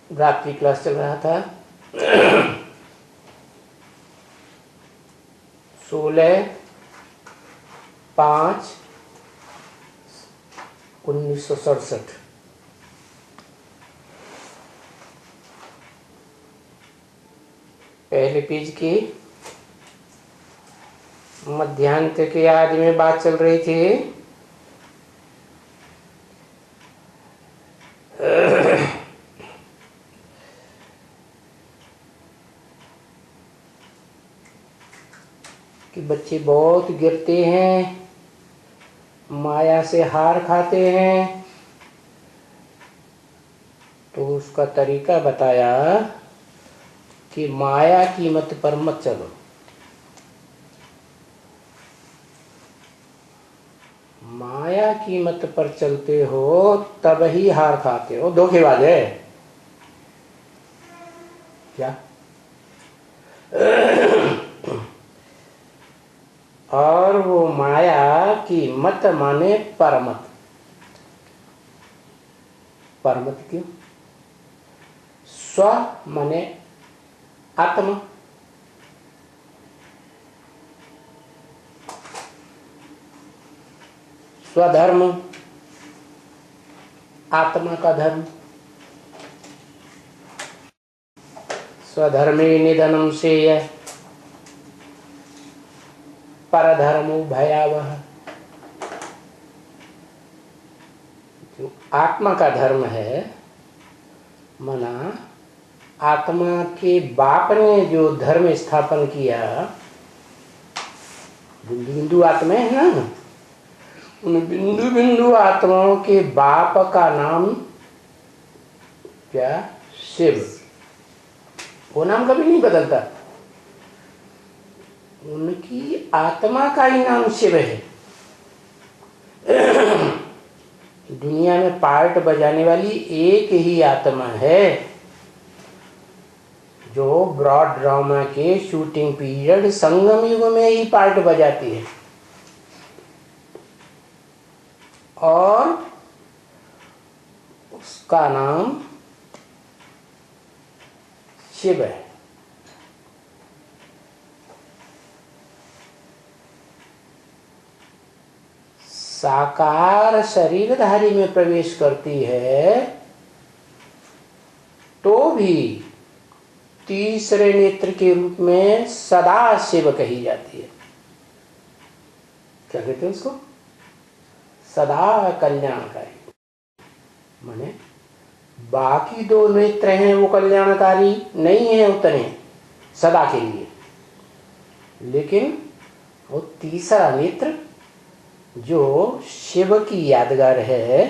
रात्रि क्लास चल रहा था। 16/5/1967 पहले पेज की मध्यांत के आदि में बात चल रही थी। कि बच्चे बहुत गिरते हैं, माया से हार खाते हैं। तो उसका तरीका बताया कि माया की मत पर मत चलो। माया की मत पर चलते हो तब ही हार खाते हो। धोखेबाज है क्या? और वो माया की मत माने परमत। परमत क्यों? स्व माने आत्मा, स्वधर्म, आत्मा का धर्म। स्वधर्मे निधनम सेय परधर्मो भयावह। जो आत्मा का धर्म है, मना आत्मा के बाप ने जो धर्म स्थापन किया, बिंदु बिंदु आत्मा है ना, उन बिंदु बिंदु आत्माओं के बाप का नाम क्या? शिव। वो नाम कभी नहीं बदलता। उनकी आत्मा का ही नाम शिव है। दुनिया में पार्ट बजाने वाली एक ही आत्मा है जो ब्रॉड ड्रामा के शूटिंग पीरियड संगम युग में ही पार्ट बजाती है, और उसका नाम शिव है। साकार शरीरधारी में प्रवेश करती है तो भी तीसरे नेत्र के रूप में सदा शिव कही जाती है। क्या कहते हैं उसको? सदा कल्याणकारी। माने बाकी दो नेत्र हैं वो कल्याणकारी नहीं है उतने सदा के लिए, लेकिन वो तीसरा नेत्र जो शिव की यादगार है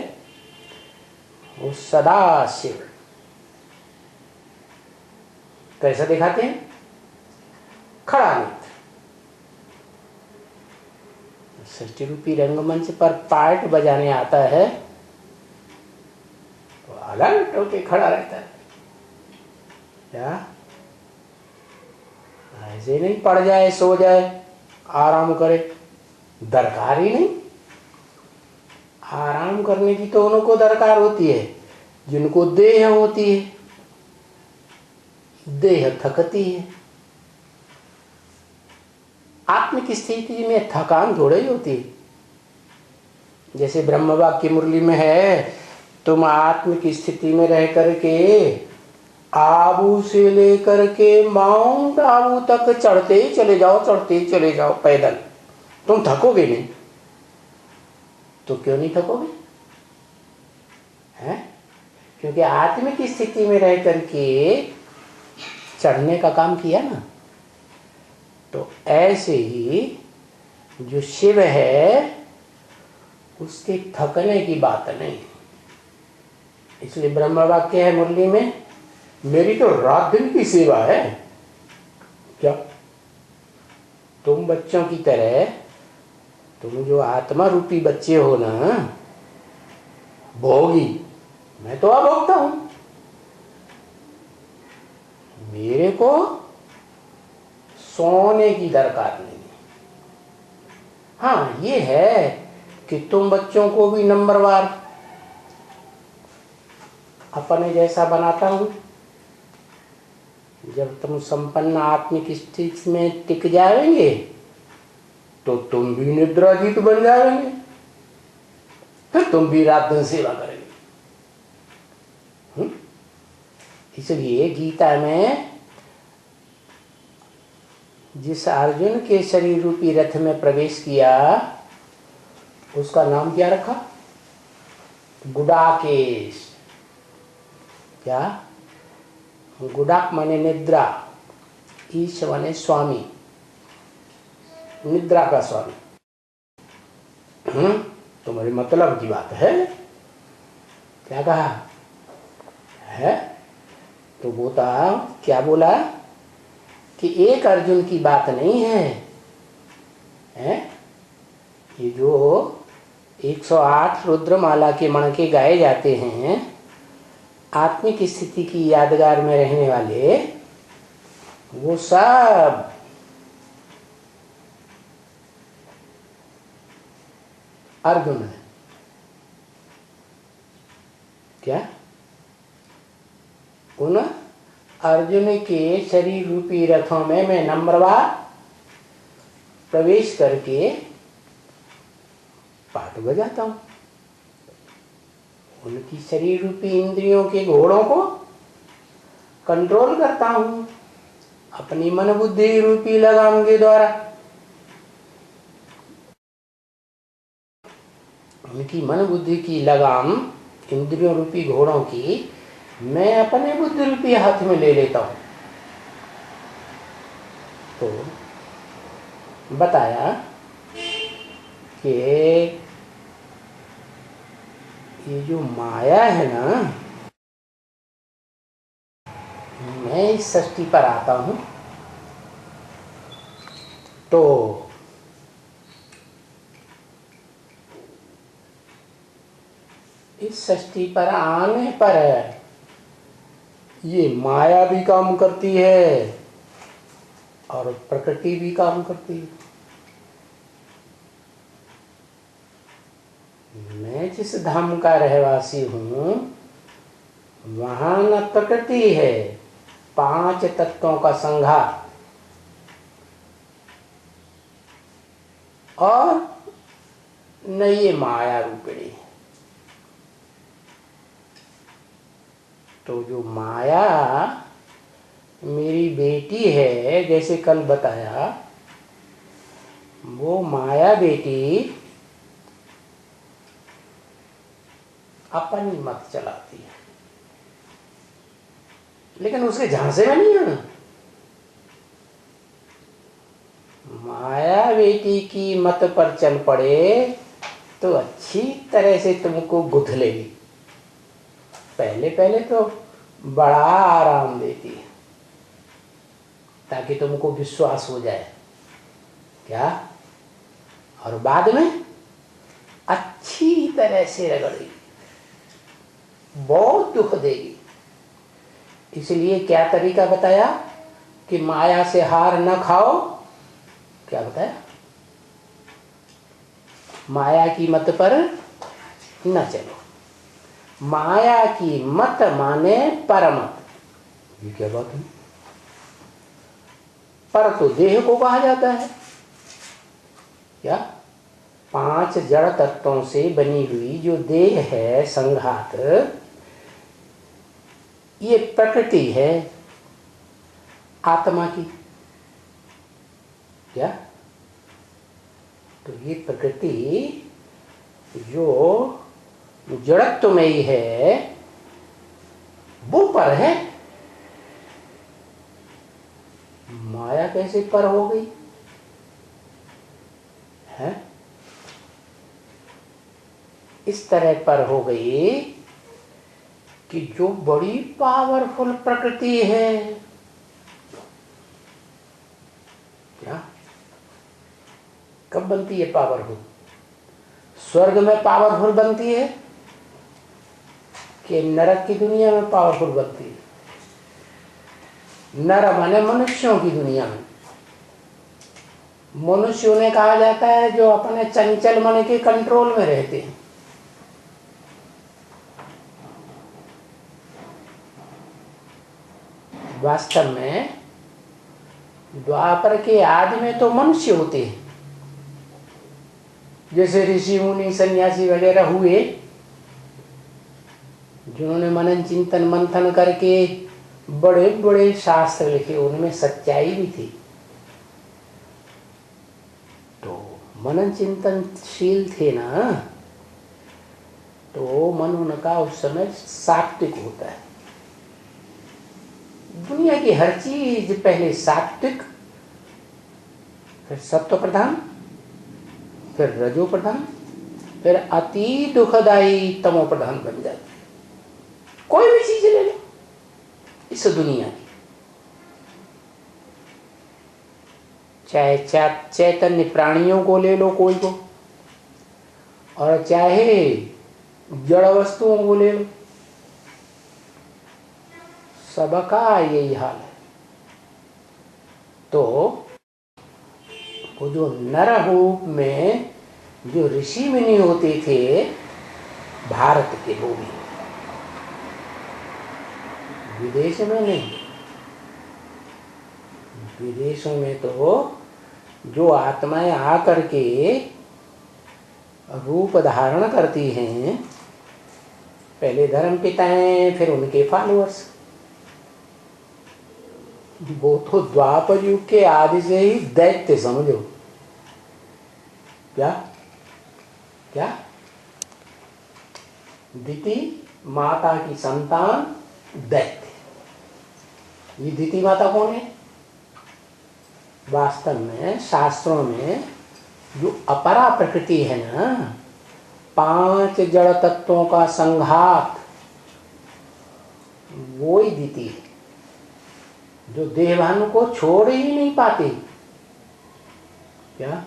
वो सदा शिव। कैसा दिखाते हैं? खड़ा नेत्र। सृष्टि रूपी रंगमंच पर पार्ट बजाने आता है तो अलर्ट होके खड़ा रहता है। क्या ऐसे नहीं पड़ जाए, सो जाए, आराम करे, दरकार ही नहीं। आराम करने की तो उनको दरकार होती है जिनको देह होती है। देह थकती है। आत्मिक स्थिति में थकान थोड़ी होती है। जैसे ब्रह्मवाक्य की मुरली में है, तुम आत्मिक स्थिति में रह करके आबू से लेकर के माउंट आबू तक चढ़ते ही चले जाओ, चढ़ते ही चले जाओ पैदल, तुम थकोगे नहीं। तो क्यों नहीं थकोगे? हैं? क्योंकि आत्मिक स्थिति में रह करके चढ़ने का काम किया ना। तो ऐसे ही जो शिव है उसके थकने की बात नहीं। इसलिए ब्रह्म वाक्य है मुरली में, मेरी तो रात दिन की सेवा है। क्या तुम बच्चों की तरह, तुम जो आत्मा रूपी बच्चे हो ना, भोगी, मैं तो अभोक्ता हूं। मेरे को सोने की दरकार नहीं। हाँ ये है कि तुम बच्चों को भी नंबरवार अपने जैसा बनाता हूं, जब तुम संपन्न आत्मिक स्थिति में टिक जाएंगे तो तुम भी निद्राजीत बन जाएंगे, फिर तुम भी रात दिन सेवा करेंगे। इसलिए गीता में जिस अर्जुन के शरीर रूपी रथ में प्रवेश किया उसका नाम क्या रखा? गुडाकेश। क्या? गुडाक माने निद्रा, ईश माने स्वामी, निद्रा का स्वामी। तुम्हारे मतलब की बात है। क्या कहा है? तो बोता क्या बोला कि एक अर्जुन की बात नहीं है, ये जो 108 रुद्रमाला के मणके गाए जाते हैं आत्मिक स्थिति की यादगार में रहने वाले, वो सब अर्जुन है। क्या? उन अर्जुन के शरीर रूपी रथों में मैं नंबरवार प्रवेश करके पाठ बजाता हूं। उनकी शरीर रूपी इंद्रियों के घोड़ों को कंट्रोल करता हूं अपनी मन बुद्धि रूपी लगाम के द्वारा। उनकी मन बुद्धि की लगाम इंद्रियों रूपी घोड़ों की मैं अपने बुद्धि रूपी हाथ में ले लेता हूं। तो बताया कि ये जो माया है ना, मैं इस सृष्टि पर आता हूं तो इस सृष्टि पर आने पर ये माया भी काम करती है और प्रकृति भी काम करती है। मैं जिस धाम का रहवासी हूं वहां न प्रकृति है, 5 तत्वों का संघार, और न ये माया रूपिणी। तो जो माया मेरी बेटी है, जैसे कल बताया, वो माया बेटी अपनी मत चलाती है, लेकिन उसके झांसे में नहीं है ना। माया बेटी की मत पर चल पड़े तो अच्छी तरह से तुमको गुथ लेगी। पहले पहले तो बड़ा आराम देती है ताकि तुमको विश्वास हो जाए। क्या? और बाद में अच्छी तरह से रगड़ेगी, बहुत दुख देगी। इसलिए क्या तरीका बताया कि माया से हार न खाओ? क्या बताया? माया की मत पर न चलो। माया की मत माने परमत। ये क्या बात है? पर तो देह को कहा जाता है। क्या? 5 जड़ तत्वों से बनी हुई जो देह है संघात, ये प्रकृति है आत्मा की। क्या? तो ये प्रकृति जो जड़त्व में ही है वो पर है। माया कैसे पर हो गई है? इस तरह पर हो गई कि जो बड़ी पावरफुल प्रकृति है। क्या? कब बनती है पावरफुल? स्वर्ग में पावरफुल बनती है कि नरक की दुनिया में पावरफुल बनती है? नर माने मनुष्यों की दुनिया में। मनुष्य उन्हें कहा जाता है जो अपने चंचल मन के कंट्रोल में रहते हैं। वास्तव में द्वापर के आदि में तो मनुष्य होते हैं, जैसे ऋषि मुनि सन्यासी वगैरह हुए, जिन्होंने मनन चिंतन मंथन करके बड़े बड़े शास्त्र लिखे, उनमें सच्चाई भी थी। तो मनन चिंतनशील थे ना, तो मन उनका उस समय सात्विक होता है। दुनिया की हर चीज पहले सात्विक, फिर सत्व प्रधान, फिर रजो प्रधान, फिर अति दुखदायी तमो प्रधान बन जाती है। कोई भी चीज ले लो इस दुनिया की, चाहे चैतन्य प्राणियों को ले लो कोई को, और चाहे जड़ वस्तुओं को ले लो, सबका यही हाल है। तो वो जो नर रूप में जो ऋषि मुनि होते थे भारत के, वो भी विदेश में नहीं, विदेशों में तो जो आत्माएं आकर के रूप धारण करती हैं, पहले धर्म पिताएं, फिर उनके फॉलोअर्स, वो तो द्वापर युग के आदि से ही दैत्य समझो। क्या क्या दिति माता की संतान दैत्य। ये दिति माता कौन है? वास्तव में शास्त्रों में जो अपरा प्रकृति है ना, 5 जड़ तत्वों का संघात, वो ही दिति है, जो देहभान को छोड़ ही नहीं पाती। क्या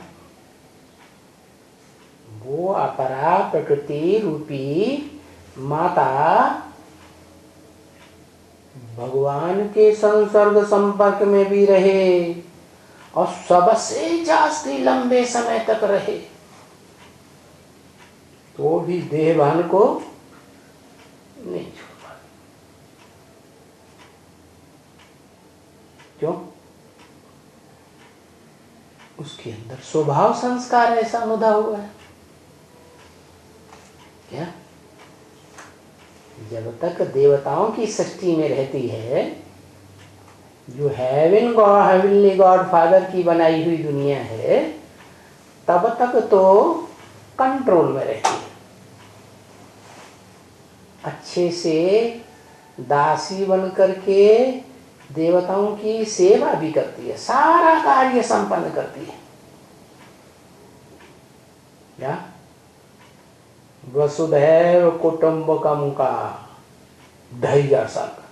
वो अपरा प्रकृति रूपी माता भगवान के संसर्ग संपर्क में भी रहे और सबसे जास्ती लंबे समय तक रहे, तो भी देहभान को नहीं छोड़ पाती। क्यों? उसके अंदर स्वभाव संस्कार ऐसा मुदा हुआ है। क्या जब तक देवताओं की सृष्टि में रहती है, जो हेवनली गॉड फादर की बनाई हुई दुनिया है, तब तक तो कंट्रोल में रहती है, अच्छे से दासी बन करके देवताओं की सेवा भी करती है, सारा कार्य संपन्न करती है। क्या वसुधैव कुटुंबकम का 2500 साल का,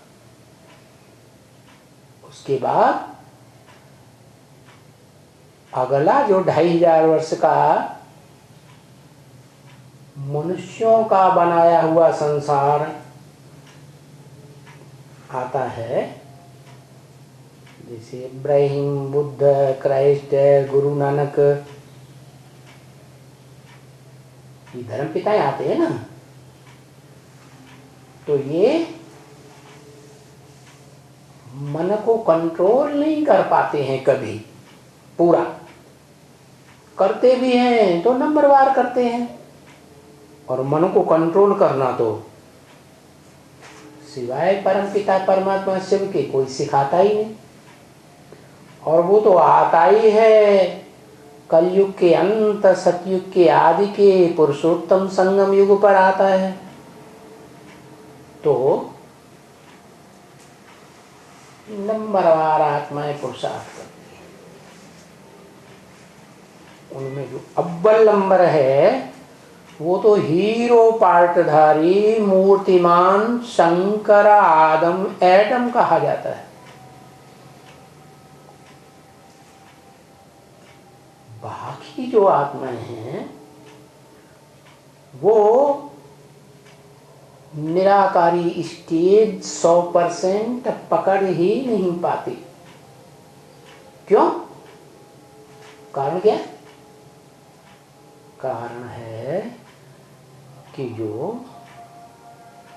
उसके बाद अगला जो 2500 वर्ष का मनुष्यों का बनाया हुआ संसार आता है, जैसे इब्राहिम, बुद्ध, क्राइस्ट, गुरु नानक, ये धर्म पिताएं आते हैं ना, तो ये मन को कंट्रोल नहीं कर पाते हैं कभी, पूरा करते भी हैं तो नंबरवार करते हैं, और मन को कंट्रोल करना तो सिवाय परमपिता परमात्मा शिव के कोई सिखाता ही नहीं। और वो तो आता ही है कलयुग के अंत, सतयुग के आदि के पुरुषोत्तम संगम युग पर आता है। तो नंबरवार आत्माएं पुरुषार्थ करती है। उनमें जो अव्वल नंबर है, वो तो हीरो पार्टधारी मूर्तिमान शंकर आदम एटम कहा जाता है। बाकी जो आत्माएं हैं वो निराकारी स्टेज 100% पकड़ ही नहीं पाती। क्यों? कारण क्या? कारण है कि जो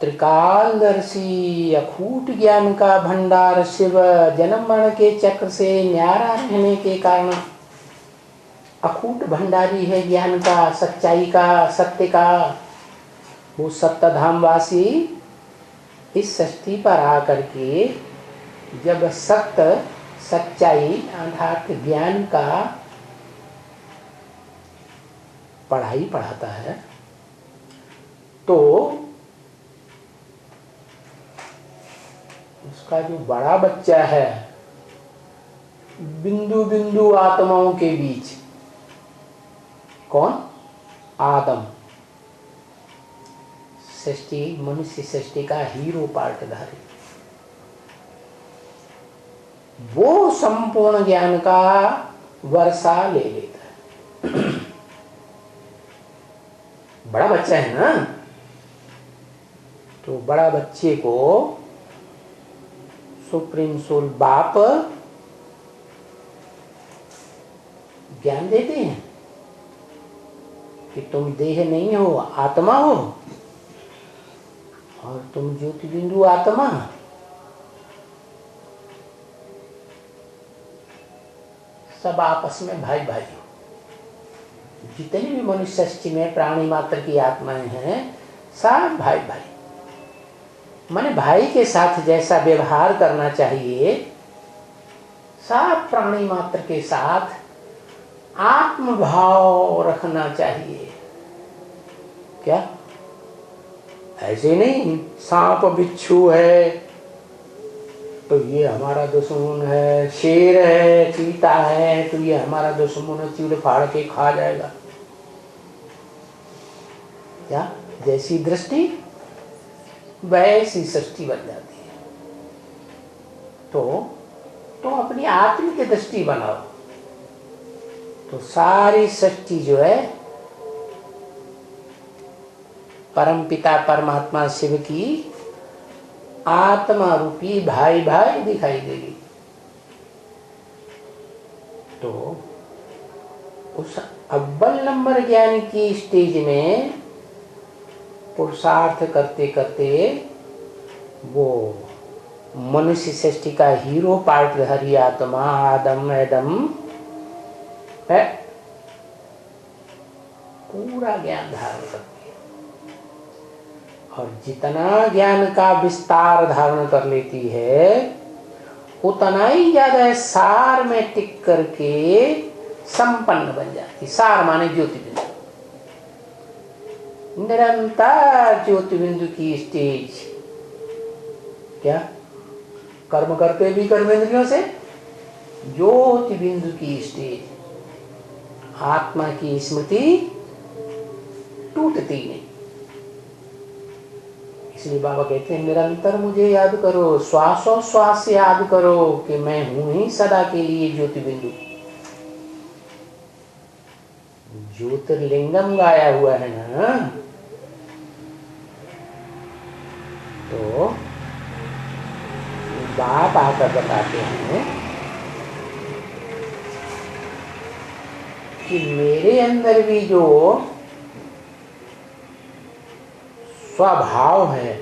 त्रिकालदर्शी अखूट ज्ञान का भंडार शिव जन्म मरण के चक्र से न्यारा रहने के कारण अखूट भंडारी है ज्ञान का, सच्चाई का, सत्य का। वो सप्तधामवासी इस सृष्टि पर आकर के जब सत्य, सच्चाई अर्थात ज्ञान का पढ़ाई पढ़ाता है तो उसका जो बड़ा बच्चा है बिंदु बिंदु आत्माओं के बीच, कौन? आदम, सृष्टि, मनुष्य सृष्टि का हीरो पार्टधारी, वो संपूर्ण ज्ञान का वर्षा ले लेता है। बड़ा बच्चा है ना, तो बड़ा बच्चे को सुप्रीम सोल बाप ज्ञान देते हैं कि तुम देह नहीं हो, आत्मा हो, और तुम ज्योति बिंदु आत्मा। सब आपस में भाई भाई हो। जितने भी मनुष्य सृष्टि में प्राणी मात्र की आत्माएं हैं सब भाई भाई। माने भाई के साथ जैसा व्यवहार करना चाहिए सब प्राणी मात्र के साथ आत्म भाव रखना चाहिए। क्या? ऐसे नहीं सांप बिच्छू है तो ये हमारा दुश्मन है, शेर है, चीता है तो ये हमारा दुश्मन है, चीड़ फाड़ के खा जाएगा। क्या? जैसी दृष्टि वैसी सृष्टि बन जाती है। तो अपनी आत्मिक दृष्टि बनाओ तो सारी सृष्टि जो है परमपिता परमात्मा शिव की आत्मा रूपी भाई भाई दिखाई देगी। तो उस अव्वल नंबर ज्ञान की स्टेज में पुरुषार्थ करते करते वो मनुष्य सृष्टि का हीरो पार्टधारी आत्मा आदम एडम है, पूरा ज्ञान धारण करती है। और जितना ज्ञान का विस्तार धारण कर लेती है उतना ही ज्यादा सार में टिक करके संपन्न बन जाती। सार माने ज्योति बिंदु, निरंतर ज्योति बिंदु की स्टेज। क्या? कर्म करते भी कर्मेंद्रियों से, ज्योति बिंदु की स्टेज। आत्मा की स्मृति टूटती नहीं। इसलिए बाबा कहते हैं निरंतर मुझे याद करो, श्वासोश्वास से याद करो कि मैं हूं ही सदा के लिए ज्योति बिंदु। ज्योतिर्लिंगम गाया हुआ है ना, तो बाप आकर बताते हैं कि मेरे अंदर भी जो स्वभाव है,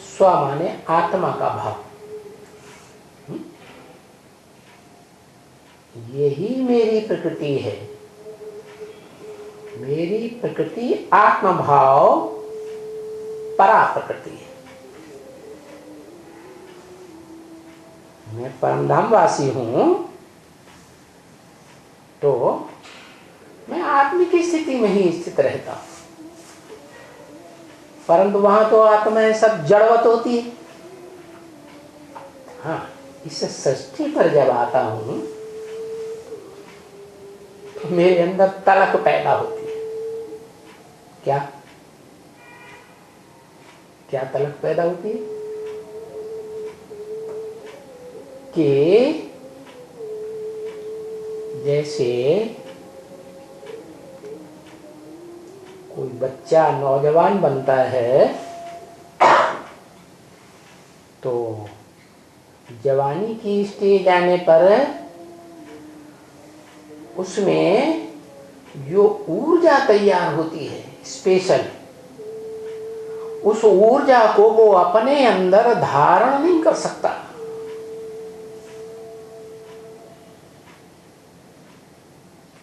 स्व माने आत्मा का भाव, यही मेरी प्रकृति है। मेरी प्रकृति आत्म भाव परा प्रकृति है। मैं परमधामवासी हूं तो मैं आत्मिक स्थिति में ही स्थित रहता हूं, परंतु वहां तो आत्माएं सब जड़वत होती है। हाँ, इस सृष्टि पर जब आता हूं तो मेरे अंदर तलक पैदा होती है। क्या क्या तलक पैदा होती है? कि जैसे कोई बच्चा नौजवान बनता है तो जवानी की स्टेज आने पर उसमें जो ऊर्जा तैयार होती है स्पेशल, उस ऊर्जा को वो अपने अंदर धारण नहीं कर सकता।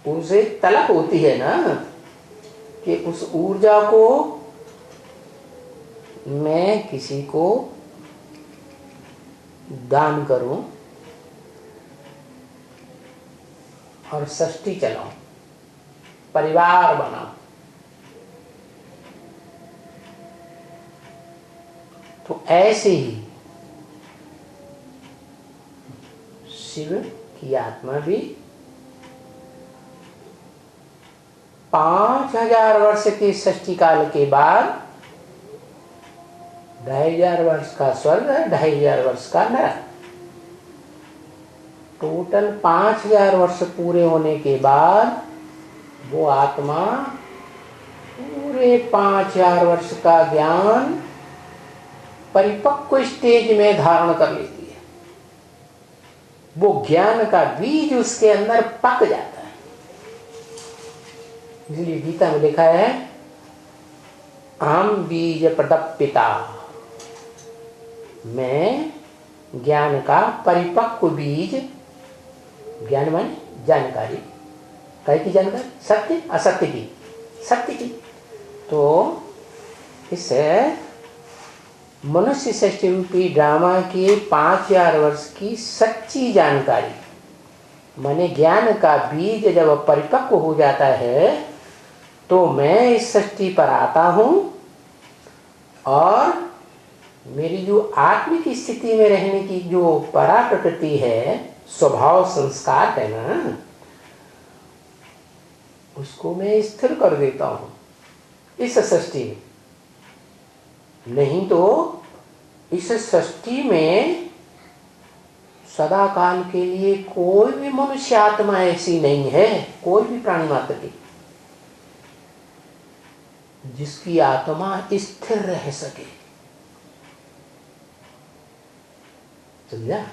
उसे तलब होती है ना कि उस ऊर्जा को मैं किसी को दान करूं और सृष्टि चलाऊं, परिवार बनाऊं। तो ऐसे ही शिव की आत्मा भी 5000 वर्ष के सृष्टि काल के बाद 2500 वर्ष का स्वर्ग, 2500 वर्ष का नरक, टोटल 5000 वर्ष पूरे होने के बाद वो आत्मा पूरे 5000 वर्ष का ज्ञान परिपक्व स्टेज में धारण कर लेती है। वो ज्ञान का बीज उसके अंदर पक जाता है। इसलिए गीता में लिखा है अहम बीज प्रदपिता, मैं ज्ञान का परिपक्व बीज, ज्ञान माने जानकारी, कई की जानकारी, सत्य असत्य की, सत्य की। तो इसे मनुष्य सृष्टि रूपी ड्रामा के 5000 वर्ष की सच्ची जानकारी माने ज्ञान का बीज जब परिपक्व हो जाता है तो मैं इस सृष्टि पर आता हूं और मेरी जो आत्मिक स्थिति में रहने की जो परा प्रकृति है, स्वभाव संस्कार है ना, उसको मैं स्थिर कर देता हूं इस सृष्टि में। नहीं तो इस सृष्टि में सदा काल के लिए कोई भी मनुष्य आत्मा ऐसी नहीं है, कोई भी प्राणी मात्र की, जिसकी आत्मा स्थिर रह सके। समझा?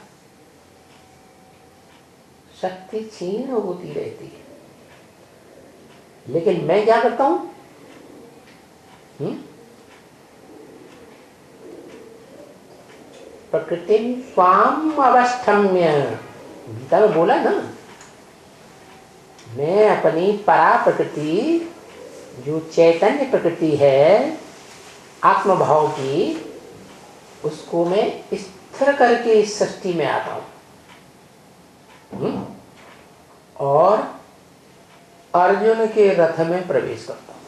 शक्ति क्षीण होती रहती है। लेकिन मैं क्या करता हूं? प्रकृति स्वाम अवस्थम्य, गीता में बोला ना, मैं अपनी परा प्रकृति जो चैतन्य प्रकृति है आत्मभाव की, उसको मैं स्थिर करके इस सृष्टि में आता हूं और अर्जुन के रथ में प्रवेश करता हूं।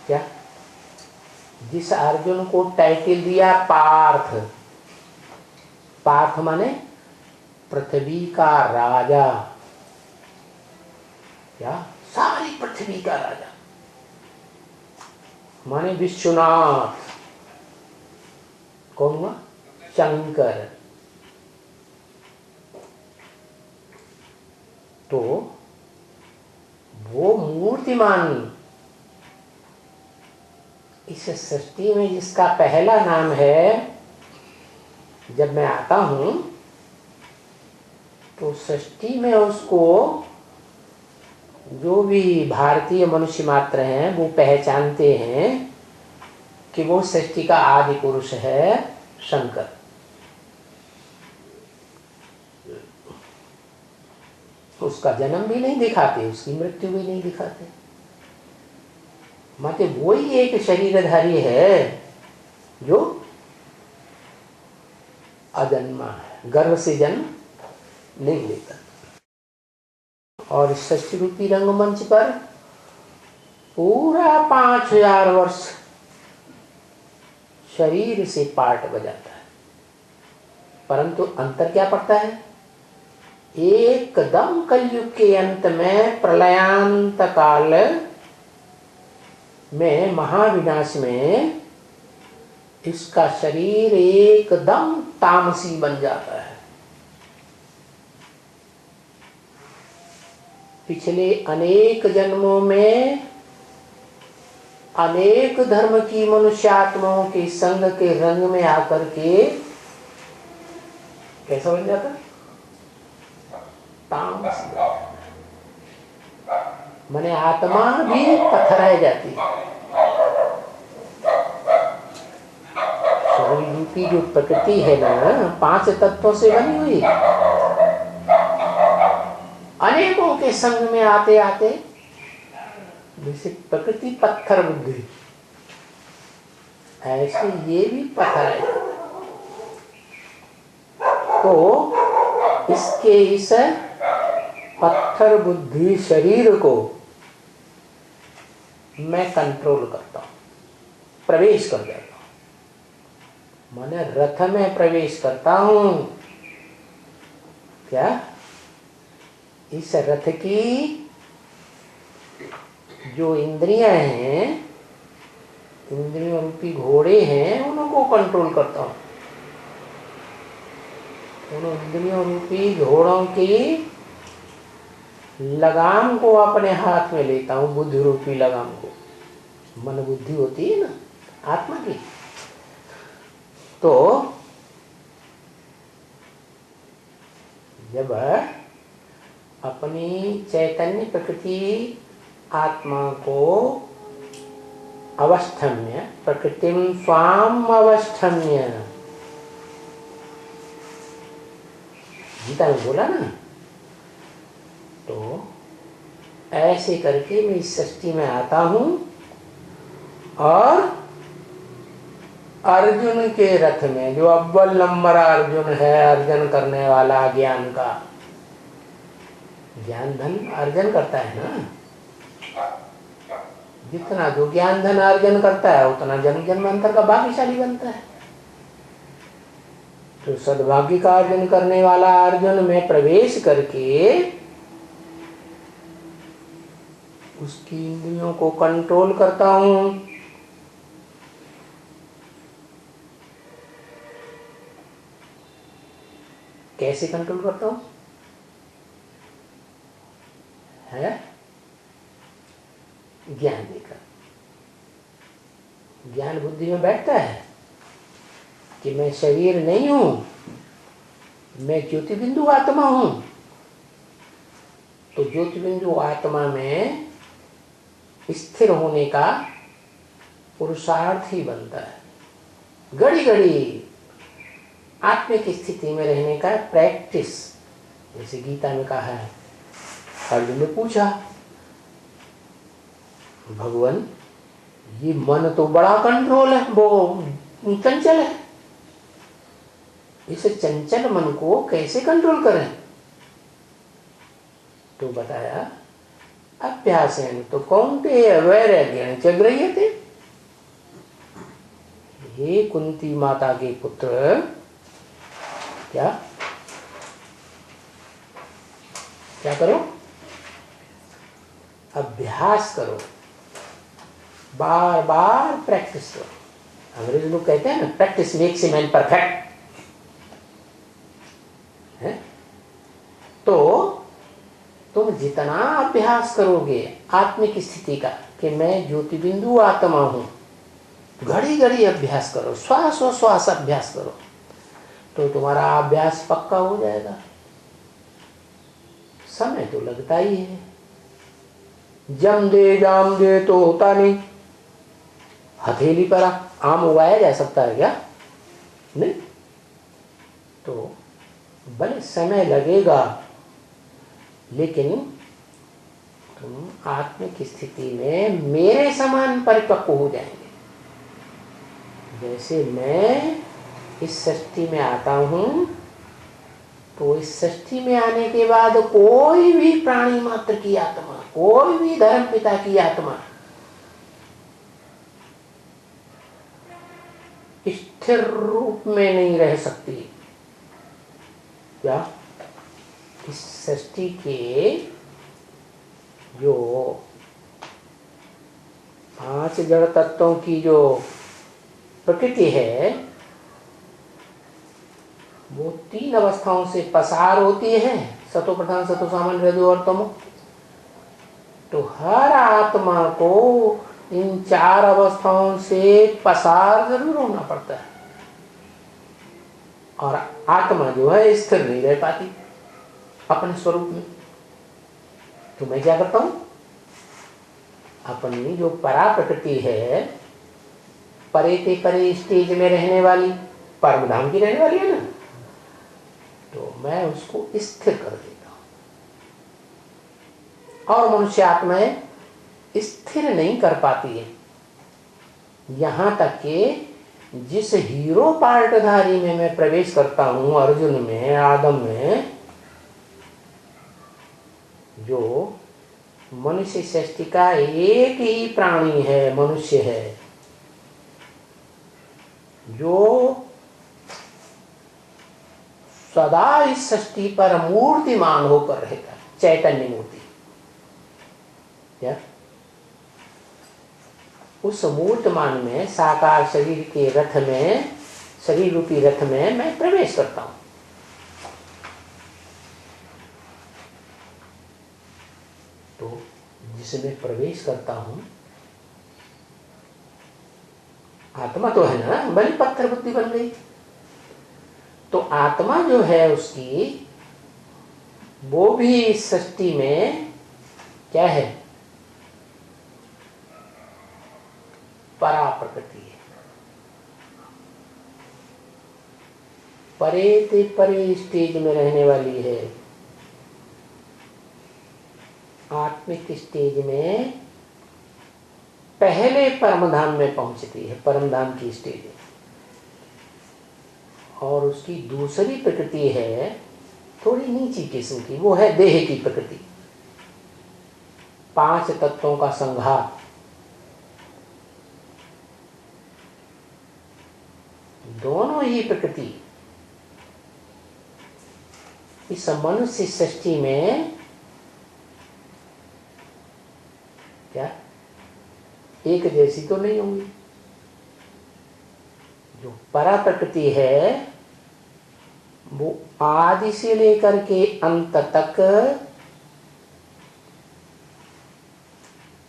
क्या? जिस अर्जुन को टाइटल दिया पार्थ, पार्थ माने पृथ्वी का राजा, क्या? सारी पृथ्वी का राजा माने विश्वनाथ। कौन हुआ? शंकर। तो वो मूर्तिमान इस सृष्टि में जिसका पहला नाम है, जब मैं आता हूं तो सृष्टि में उसको जो भी भारतीय मनुष्य मात्र हैं वो पहचानते हैं कि वो सृष्टि का आदि पुरुष है शंकर। उसका जन्म भी नहीं दिखाते, उसकी मृत्यु भी नहीं दिखाते, माते वही एक शरीरधारी है जो अजन्मा है, गर्भ से जन्म नहीं लेता। और सृष्टि रूपी रंगमंच पर पूरा 5000 वर्ष शरीर से पार्ट बजाता है, परंतु अंतर क्या पड़ता है? एकदम कलयुग के अंत में, प्रलयांत काल में, महाविनाश में इसका शरीर एकदम तामसी बन जाता है। पिछले अनेक जन्मों में अनेक धर्म की मनुष्य आत्माओं के संग के रंग में आकर के कैसा बन जाता? तामसी। माने आत्मा भी पत्थराई जाती है। रूपी जो प्रकृति है ना, 5 तत्वों से बनी हुई, अनेकों के संग में आते आते जैसे प्रकृति पत्थर बुद्धि, ऐसे ये भी पत्थर है। तो इसके इस पत्थर बुद्धि शरीर को मैं कंट्रोल करता हूं, प्रवेश कर जाता हूं, माने रथ में प्रवेश करता हूं। क्या इस रथ की जो इंद्रियां हैं, इंद्रियों रूपी घोड़े हैं, उनको कंट्रोल करता हूं। उन इंद्रियों रूपी घोड़ों की लगाम को अपने हाथ में लेता हूं, बुद्धि रूपी लगाम को। मन बुद्धि होती है ना आत्मा की। तो जब अपनी चैतन्य प्रकृति आत्मा को अवस्थम्य, प्रकृतिम स्वाम अवस्थम्य, गीता में बोला ना, तो ऐसे करके मैं इस सृष्टि में आता हूं और अर्जुन के रथ में, जो अव्वल नंबर अर्जुन है, अर्जन करने वाला ज्ञान का, ज्ञान धन अर्जन करता है ना, जितना जो ज्ञान धन अर्जन करता है उतना जन्म जन्मांतर का भाग्यशाली बनता है। तो सद्भाग्य का अर्जन करने वाला अर्जुन में प्रवेश करके उसकी इंद्रियों को कंट्रोल करता हूं। कैसे कंट्रोल करता हूं? है ज्ञान देकर। ज्ञान बुद्धि में बैठता है कि मैं शरीर नहीं हूं, मैं ज्योति बिंदु आत्मा हूं। तो ज्योति बिंदु आत्मा में स्थिर होने का पुरुषार्थ ही बनता है। घड़ी घड़ी आत्मिक स्थिति में रहने का प्रैक्टिस, जैसे गीता में कहा है। अर्जुन ने पूछा, भगवान ये मन तो बड़ा कंट्रोल है, वो चंचल है, इस चंचल मन को कैसे कंट्रोल करें? तो बताया, अभ्यासेन तो कौन्तेय वैराग्येण च गृह्यते। हे कुंती माता के पुत्र, क्या क्या करो? अभ्यास करो, बार बार प्रैक्टिस करो। अंग्रेज लोग कहते हैं ना, practice makes a man perfect है। तो तुम जितना अभ्यास करोगे आत्मिक स्थिति का कि मैं ज्योति बिंदु आत्मा हूं, घड़ी घड़ी अभ्यास करो, श्वास और श्वास अभ्यास करो, तो तुम्हारा अभ्यास पक्का हो जाएगा। समय तो लगता ही है, जम दे जाम दे तो होता नहीं। हथेली पर आम उगाया जा सकता है क्या? नहीं। तो भले समय लगेगा, लेकिन तुम आत्मिक स्थिति में मेरे समान परिपक्व हो जाएंगे। जैसे मैं इस सृष्टि में आता हूं, तो इस सृष्टि में आने के बाद कोई भी प्राणी मात्र की आत्मा, कोई भी धर्म पिता की आत्मा स्थिर रूप में नहीं रह सकती। क्या इस सृष्टि के जो 5 जड़ तत्वों की जो प्रकृति है, वो 3 अवस्थाओं से पसार होती है, सतो प्रधान, सतो सामान्य, रजो और तमो। तो हर आत्मा को इन 4 अवस्थाओं से पसार जरूर होना पड़ता है, और आत्मा जो है स्थिर नहीं रह पाती अपने स्वरूप में। तो मैं क्या करता हूं? अपनी जो परा प्रकृति है, परे के परे स्टेज में रहने वाली, परम धाम की रहने वाली है ना, तो मैं उसको स्थिर कर देता हूं। और मनुष्य आत्माएं स्थिर नहीं कर पाती है। यहां तक कि जिस हीरो पार्टधारी में मैं प्रवेश करता हूं, अर्जुन में, आदम में, जो मनुष्य सृष्टि का एक ही प्राणी है, मनुष्य है, जो सदा इस सृष्टि पर मूर्तिमान होकर रहता है, चैतन्य मूर्ति। क्या उस मूर्तिमान में, साकार शरीर के रथ में, शरीर रूपी रथ में मैं प्रवेश करता हूं। तो जिसमें प्रवेश करता हूं, आत्मा तो है ना, बड़ी पत्थर बुद्धि बन गई। तो आत्मा जो है उसकी, वो भी इस सृष्टि में क्या है, परा प्रकृति है। परे ते परे स्टेज में रहने वाली है। आत्मिक स्टेज में पहले परमधाम में पहुंचती है, परमधाम की स्टेज। और उसकी दूसरी प्रकृति है थोड़ी नीची किस्म की, वो है देह की प्रकृति, 5 तत्वों का संघात। दोनों ही प्रकृति इस मनुष्य सृष्टि में क्या एक जैसी तो नहीं होंगी। जो परा प्रकृति है वो आदि से लेकर के अंत तक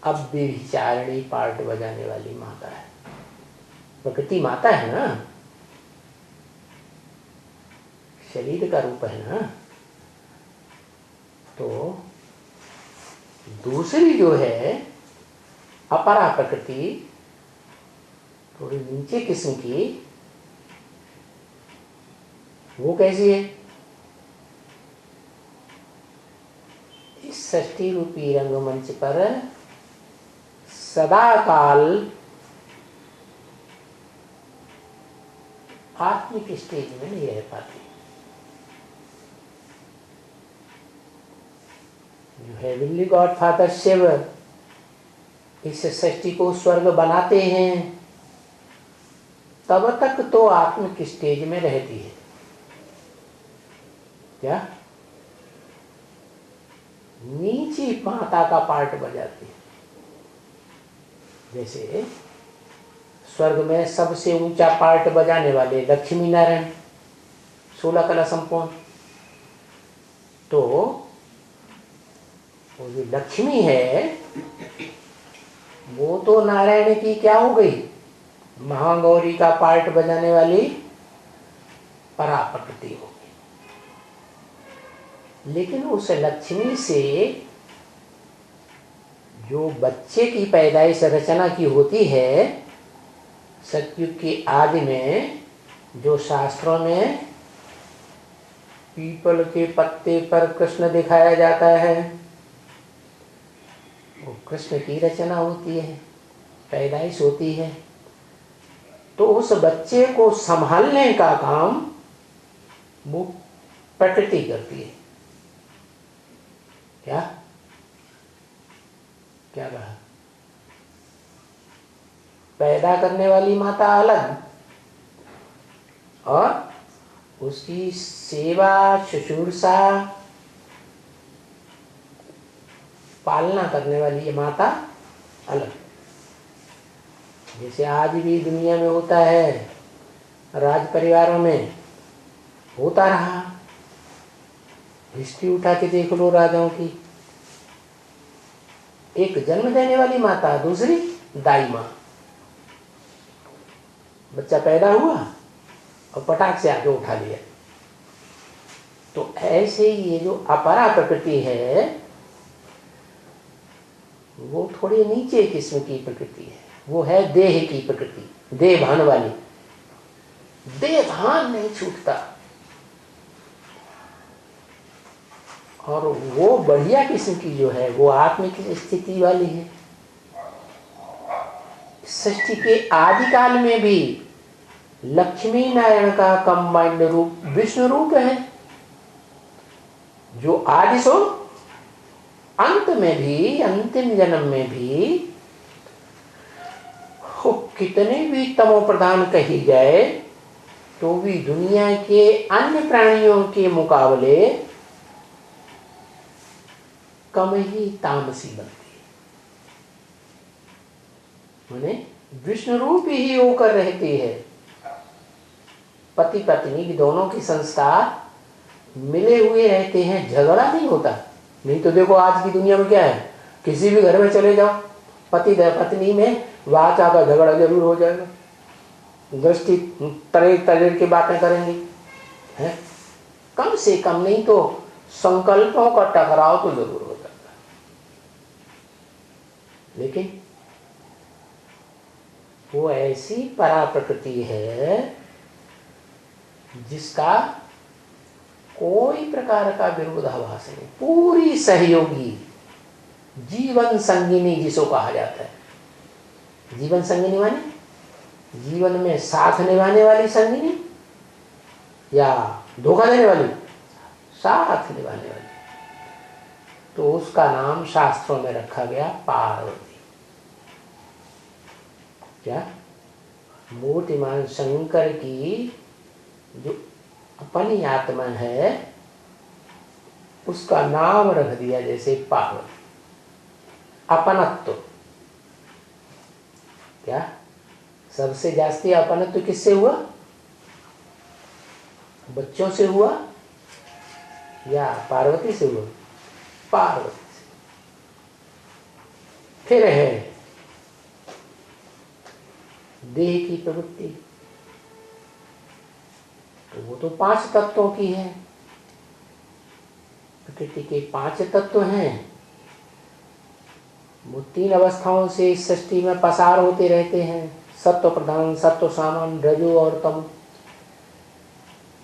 अब व्यभिचारिणी पार्ट बजाने वाली माता है। प्रकृति माता है ना, शरीर का रूप है ना। तो दूसरी जो है अपरा प्रकृति, थोड़ी नीचे किस्म की, वो कैसी है, इस सृष्टि रूपी रंगमंच पर सदा काल आत्मिक स्टेज में नहीं रह पाती। जो हेवनली गॉड फादर शिव इस सृष्टि को स्वर्ग बनाते हैं, तब तक तो आत्मिक स्टेज में रहती है। क्या नीची माता का पार्ट बजाती है। जैसे स्वर्ग में सबसे ऊंचा पार्ट बजाने वाले लक्ष्मी नारायण, 16 कला संपूर्ण। तो वो जो लक्ष्मी है वो तो नारायण की क्या हो गई, महागौरी का पार्ट बजाने वाली परा प्रकृति हो गई। लेकिन उस लक्ष्मी से जो बच्चे की पैदाइश रचना की होती है, सतयुग की आदि में, जो शास्त्रों में पीपल के पत्ते पर कृष्ण दिखाया जाता है, वो कृष्ण की रचना होती है, पैदाइश होती है। तो उस बच्चे को संभालने का काम वो प्रकृति करती है। क्या क्या कहा, पैदा करने वाली माता अलग, और उसकी सेवा शुश्रूषा पालना करने वाली ये माता अलग। जैसे आज भी दुनिया में होता है, राज परिवारों में होता रहा। हिस्ट्री उठा के देख लो राजाओं की, एक जन्म देने वाली माता, दूसरी दाई माँ। बच्चा पैदा हुआ और पटाख से आगे उठा लिया। तो ऐसे ही ये जो अपरा प्रकृति है वो थोड़ी नीचे किस्म की प्रकृति है। वो है देह की प्रकृति, देह भान वाली। देवभान नहीं छूटता। और वो बढ़िया किस्म की जो है वो आत्मिक स्थिति वाली है। सृष्टि के आदिकाल में भी लक्ष्मी नारायण का कंबाइंड रूप विष्णु रूप है, जो आदि सो अंत में भी, अंतिम जन्म में भी वो कितने भी तमो प्रधान कही जाए तो भी दुनिया के अन्य प्राणियों के मुकाबले कम ही तामसी बनती है। माने विष्णु रूप ही होकर रहती है। पति पत्नी की दोनों की संस्था मिले हुए रहते हैं, झगड़ा नहीं होता। नहीं तो देखो आज की दुनिया में क्या है, किसी भी घर में चले जाओ, पति पत्नी में वाचा का झगड़ा जरूर हो जाएगा, दृष्टि तरह तरह की बातें करेंगे, है? कम से कम नहीं तो संकल्पों का टकराव तो जरूर हो जाता है। लेकिन वो ऐसी परा प्रकृति है जिसका कोई प्रकार का विरोधाभास नहीं, पूरी सहयोगी, जीवन संगिनी जिसको कहा जाता है। जीवन संगिनी माने जीवन में साथ निभाने वाली संगिनी या धोखा देने वाली, साथ निभाने वाली। तो उसका नाम शास्त्रों में रखा गया पार्वती। क्या? मूर्तिमान शंकर की जो अपनी आत्मा है उसका नाम रख दिया जैसे पार्वती। अपनत्व, क्या सबसे जास्ती अपनत्व किससे हुआ? बच्चों से हुआ या पार्वती से हुआ? पार्वती से। फिर है देह की प्रवृत्ति, तो वो तो 5 तत्वों की है। प्रकृति के 5 तत्व हैं, वो 3 अवस्थाओं से इस सृष्टि में पसार होते रहते हैं, सत्व प्रधान, सत्व सामान्य, रजो और तम।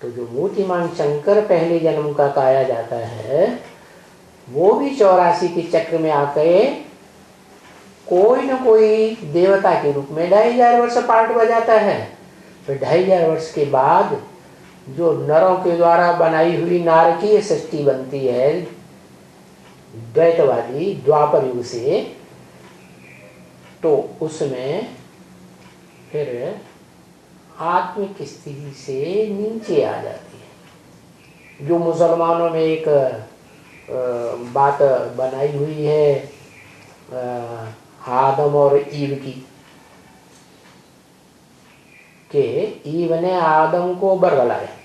तो जो मूर्तिमान शंकर पहले जन्म का कहा जाता है वो भी 84 के चक्र में आके कोई न कोई देवता के रूप में 2500 वर्ष पाठ बजाता है। फिर 2500 वर्ष के बाद जो नरों के द्वारा बनाई हुई नारकीय सृष्टि बनती है द्वैतवादी द्वापर युग से, तो उसमें फिर आत्मिक स्थिति से नीचे आ जाती है। जो मुसलमानों में एक बात बनाई हुई है आदम और ईव की, कि ईव ने आदम को बरगलाया।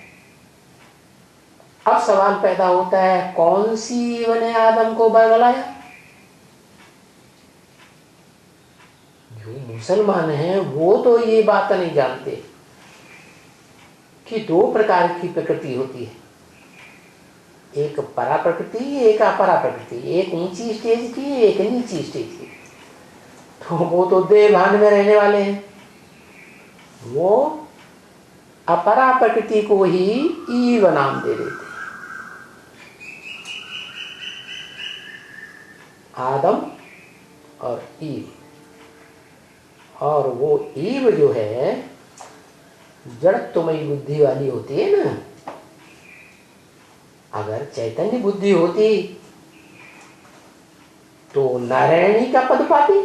अब सवाल पैदा होता है कौन सी ईव ने आदम को बरगलाया? जो मुसलमान हैं वो तो ये बात नहीं जानते कि 2 प्रकार की प्रकृति होती है, एक परा प्रकृति, एक अपरा प्रकृति, एक ऊंची स्टेज की, एक नीची स्टेज की। तो वो तो देवभान में रहने वाले हैं, वो अपरा प्रकृति को ही ईव नाम दे देते हैं। आदम और ईव, और वो ईव जो है जड़त्वमयी बुद्धि वाली होती है ना। अगर चैतन्य बुद्धि होती तो नारायणी का पद पाती,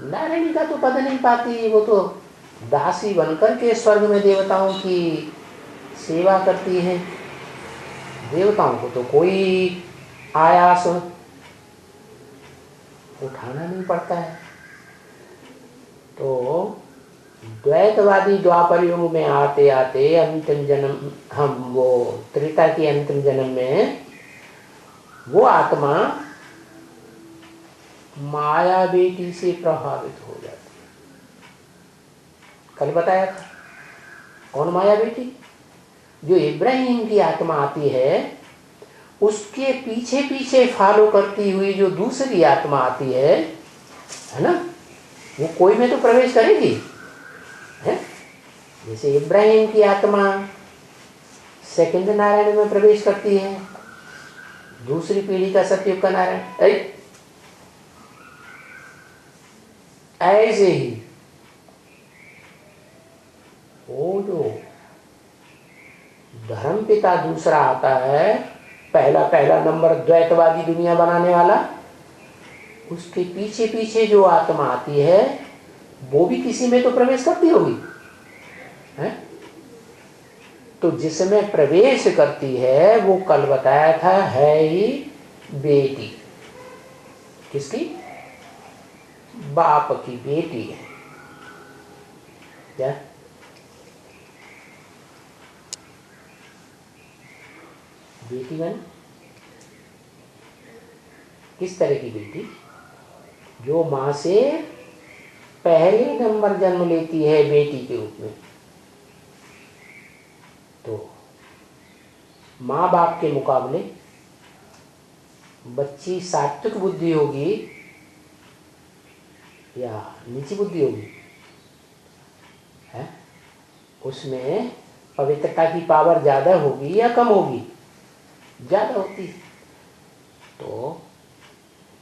नारायणी का तो पद नहीं पाती। वो तो दासी बनकर के स्वर्ग में देवताओं की सेवा करती है। देवताओं को तो कोई आयास उठाना नहीं पड़ता है। तो द्वैतवादी द्वापर युग में आते आते अंतिम जन्म, हम वो त्रेता के अंतिम जन्म में वो आत्मा माया बेटी से प्रभावित हो जाती है। कल बताया था कौन माया बेटी? जो इब्राहिम की आत्मा आती है उसके पीछे पीछे फॉलो करती हुई जो दूसरी आत्मा आती है ना, वो कोई में तो प्रवेश करेगी, है? जैसे इब्राहिम की आत्मा सेकंड नारायण में प्रवेश करती है, दूसरी पीढ़ी का सतयुग का नारायण, ऐसे ही वो जो धर्म पिता दूसरा आता है, पहला नंबर द्वैतवादी दुनिया बनाने वाला, उसके पीछे पीछे जो आत्मा आती है वो भी किसी में तो प्रवेश करती होगी है? तो जिसमें प्रवेश करती है वो कल बताया था है ही बेटी। किसकी? बाप की बेटी है क्या? बेटी बन किस तरह की बेटी? जो मां से पहले नंबर जन्म लेती है बेटी के रूप में। तो माँ बाप के मुकाबले बच्ची सात्विक बुद्धि होगी या नीची बुद्धि होगी है? उसमें पवित्रता की पावर ज्यादा होगी या कम होगी? ज्यादा होती। तो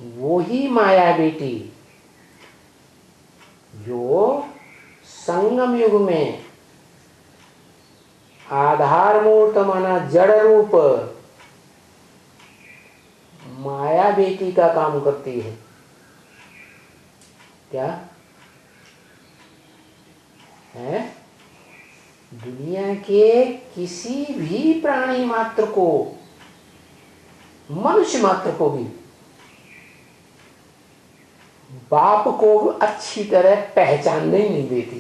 वो ही माया बेटी जो संगम युग में आधार मूर्त माना जड़ रूप माया बेटी का काम करती है क्या है? दुनिया के किसी भी प्राणी मात्र को, मनुष्य मात्र को भी बाप को अच्छी तरह पहचानने ही नहीं देती।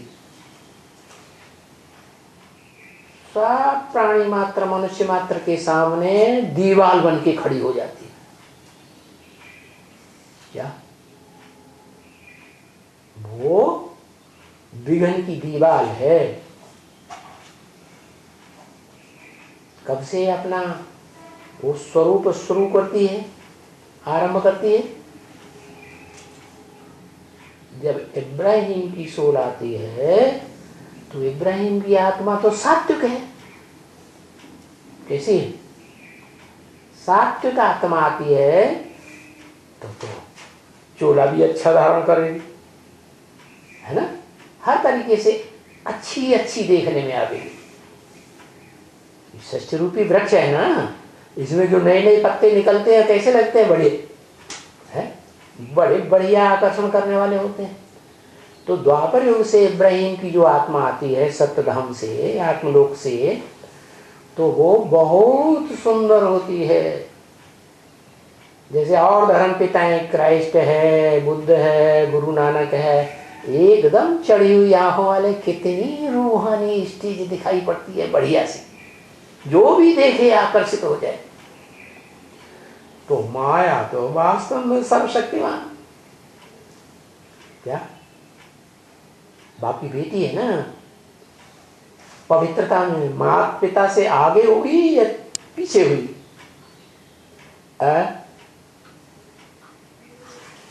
सब प्राणी मात्र मनुष्य मात्र के सामने दीवाल बन के खड़ी हो जाती है क्या? वो विघन की दीवाल है। कब से अपना वो स्वरूप शुरू करती है, आरंभ करती है? जब इब्राहिम की सोल आती है तो इब्राहिम की आत्मा तो सात्विक है। कैसी? सात्विक आत्मा आती है तो चोला भी अच्छा धारण करेगी है ना, हर तरीके से अच्छी अच्छी देखने में आवेगी। षष्ठ रूपी वृक्ष है ना, इसमें जो नए नए पत्ते निकलते हैं कैसे लगते हैं? बड़े है, बड़े बढ़िया आकर्षण करने वाले होते हैं। तो द्वापर युग से इब्राहिम की जो आत्मा आती है सत्यधाम से, आत्मलोक से, तो वो बहुत सुंदर होती है। जैसे और धर्म पिताएं क्राइस्ट है, बुद्ध है, गुरु नानक है, एकदम चढ़ी हुई आंखों वाले, कितनी रूहानी स्टेज दिखाई पड़ती है बढ़िया सी, जो भी देखे आकर्षित हो जाए। तो माया तो वास्तव में सर्वशक्तिमान क्या? बाप की बेटी है ना, पवित्रता में माता पिता से आगे होगी या पीछे हुई?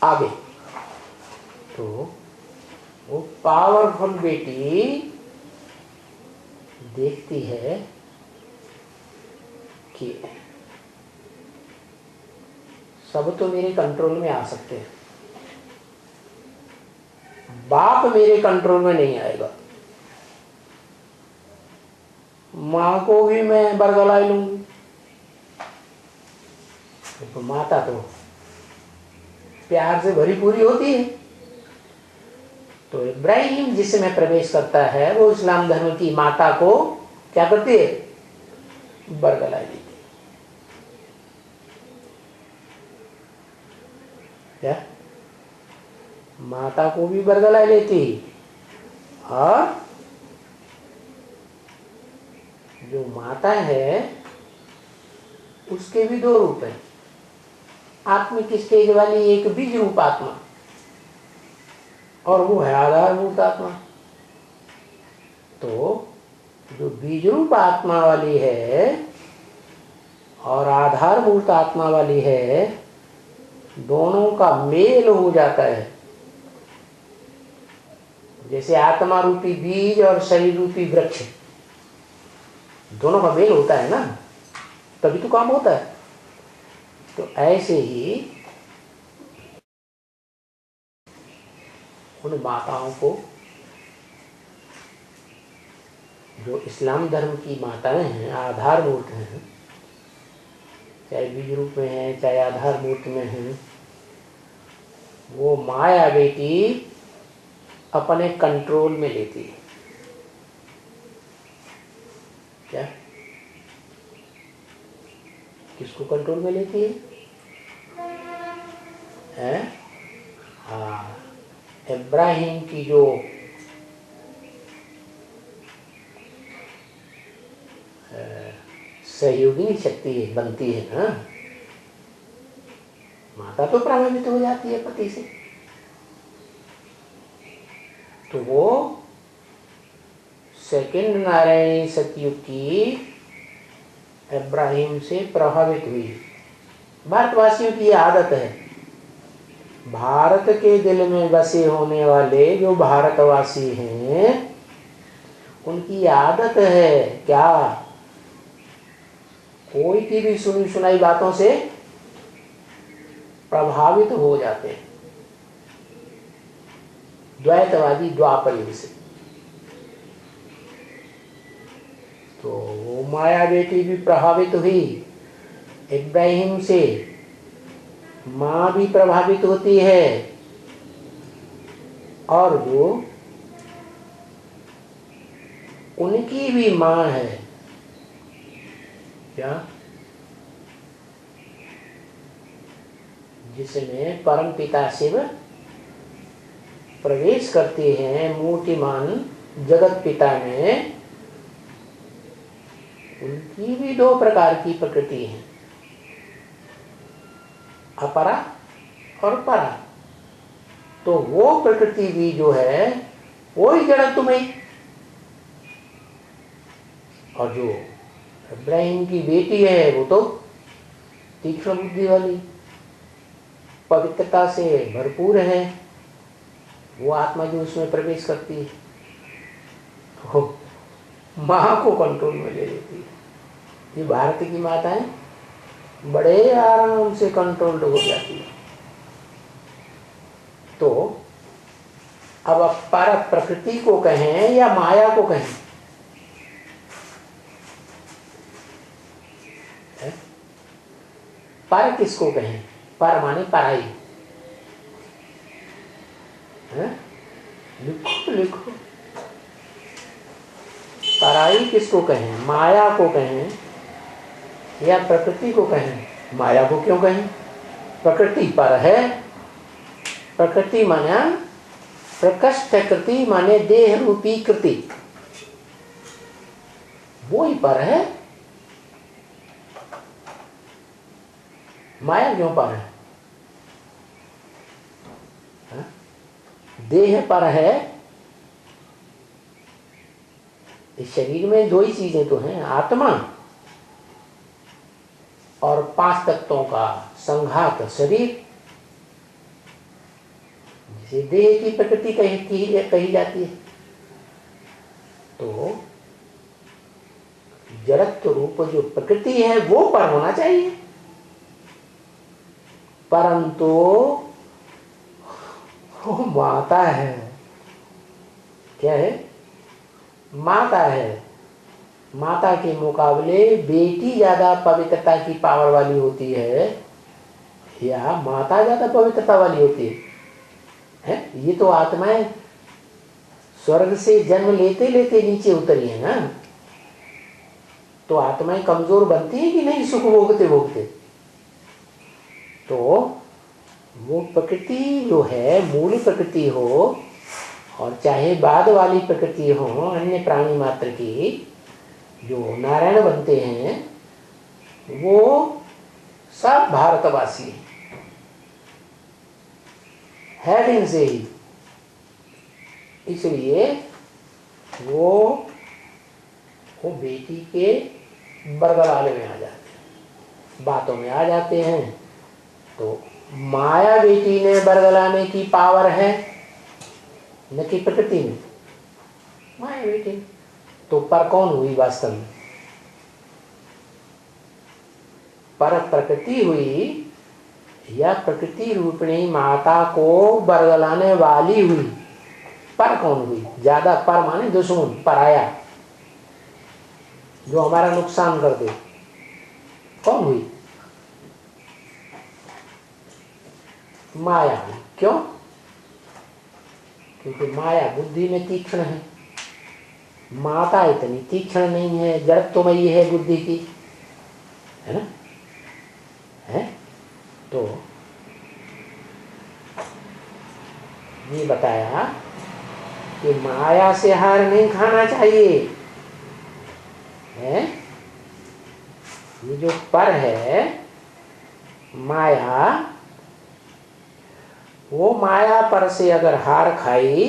आगे। तो वो पावरफुल बेटी देखती है कि सब तो मेरे कंट्रोल में आ सकते हैं, बाप मेरे कंट्रोल में नहीं आएगा। मां को भी मैं बरगलाई लूंगी। तो माता तो प्यार से भरी पूरी होती है। तो इब्राहिम जिसमें प्रवेश करता है वो इस्लाम धर्म की माता को क्या करती है? बरगलाई देती है क्या? माता को भी बरगलाई लेती, और जो माता है उसके भी दो रूप हैं। आत्मिक स्टेज वाली एक बीज रूप आत्मा, और वो है आधारभूत आत्मा। तो जो बीज रूप आत्मा वाली है और आधारभूत आत्मा वाली है, दोनों का मेल हो जाता है। जैसे आत्मा रूपी बीज और शरीर रूपी वृक्ष, दोनों का मेल होता है ना, तभी तो काम होता है। तो ऐसे ही उन माताओं को, जो इस्लाम धर्म की माताएं हैं, आधार मूर्त हैं, चाहे बीज रूप में है चाहे आधार मूर्त में है, वो माया बेटी अपने कंट्रोल में लेती है। क्या? किसको कंट्रोल में लेती है? हाँ, इब्राहिम की जो सहयोगी शक्ति बनती है ना, माता तो प्रभावित हो जाती है पति से, तो वो सेकंड नारायणी सतयुग की इब्राहिम से प्रभावित हुई। भारतवासियों की आदत है, भारत के दिल में बसे होने वाले जो भारतवासी हैं, उनकी आदत है क्या, कोई की भी सुनी सुनाई बातों से प्रभावित हो जाते हैं। द्वैतवादी द्वापर युग से तो वो माया बेटी भी प्रभावित हुई इब्राहिम से, माँ भी प्रभावित होती है, और जो उनकी भी माँ है, क्या, जिसमें परम पिता शिव प्रवेश करते हैं मूर्तिमान जगत पिता में, उनकी भी दो प्रकार की प्रकृति है, अपरा और परा। तो वो प्रकृति भी जो है वो ही जड़त्वमयी, और जो इब्राहिम की बेटी है वो तो तीक्ष्ण बुद्धि वाली, पवित्रता से भरपूर है, वो आत्मा जो उसमें प्रवेश करती है तो माँ को कंट्रोल में ले लेती है। ये भारत की माताएं बड़े आराम से कंट्रोल्ड हो जाती है। तो अब पर प्रकृति को कहें या माया को कहें, पर किसको कहें? पर माने पराई। लिखो लिखो, पराई किसको कहें? माया को कहें या प्रकृति को कहें? माया को क्यों कहें? प्रकृति पर है, प्रकृति माने प्रकृष्ट कृति माने देह रूपी कृति, वो ही पर है। माया क्यों पर है? देह पर है। इस शरीर में दो ही चीजें तो हैं, आत्मा और पांच तत्वों का संघात शरीर, जिसे देह की प्रकृति कही जाती है। तो जड़त्व रूप जो प्रकृति है वो पर होना चाहिए, परंतु वो माता है। क्या है? माता है। माता के मुकाबले बेटी ज्यादा पवित्रता की पावर वाली होती है या माता ज्यादा पवित्रता वाली होती है? ये तो आत्माएं स्वर्ग से जन्म लेते लेते नीचे उतरी है ना, तो आत्माएं कमजोर बनती है कि नहीं सुख भोगते भोगते? तो वो प्रकृति जो है, मूल प्रकृति हो और चाहे बाद वाली प्रकृति हो, अन्य प्राणी मात्र की जो नारायण बनते हैं, वो सब भारतवासी है दिन से ही। इसलिए वो बेटी के बरगलाने में आ जाते हैं, बातों में आ जाते हैं। तो माया बेटी ने बरगलाने की पावर है न कि प्रकृति में, माया बेटी। तो पर कौन हुई वास्तव में? पर प्रकृति हुई या प्रकृति रूपिणी माता को बरगलाने वाली हुई? पर कौन हुई? ज्यादा पर माने दुश्मन, पराया, जो हमारा नुकसान कर दे। कौन हुई? माया हुई। क्यों? क्योंकि माया बुद्धि में तीक्ष्ण है, माता इतनी तीक्ष्ण नहीं है, जड़त्वमयी है बुद्धि की, है ना? है तो ये बताया कि माया से हार नहीं खाना चाहिए, है? ये जो पर है माया, वो माया पर से अगर हार खाई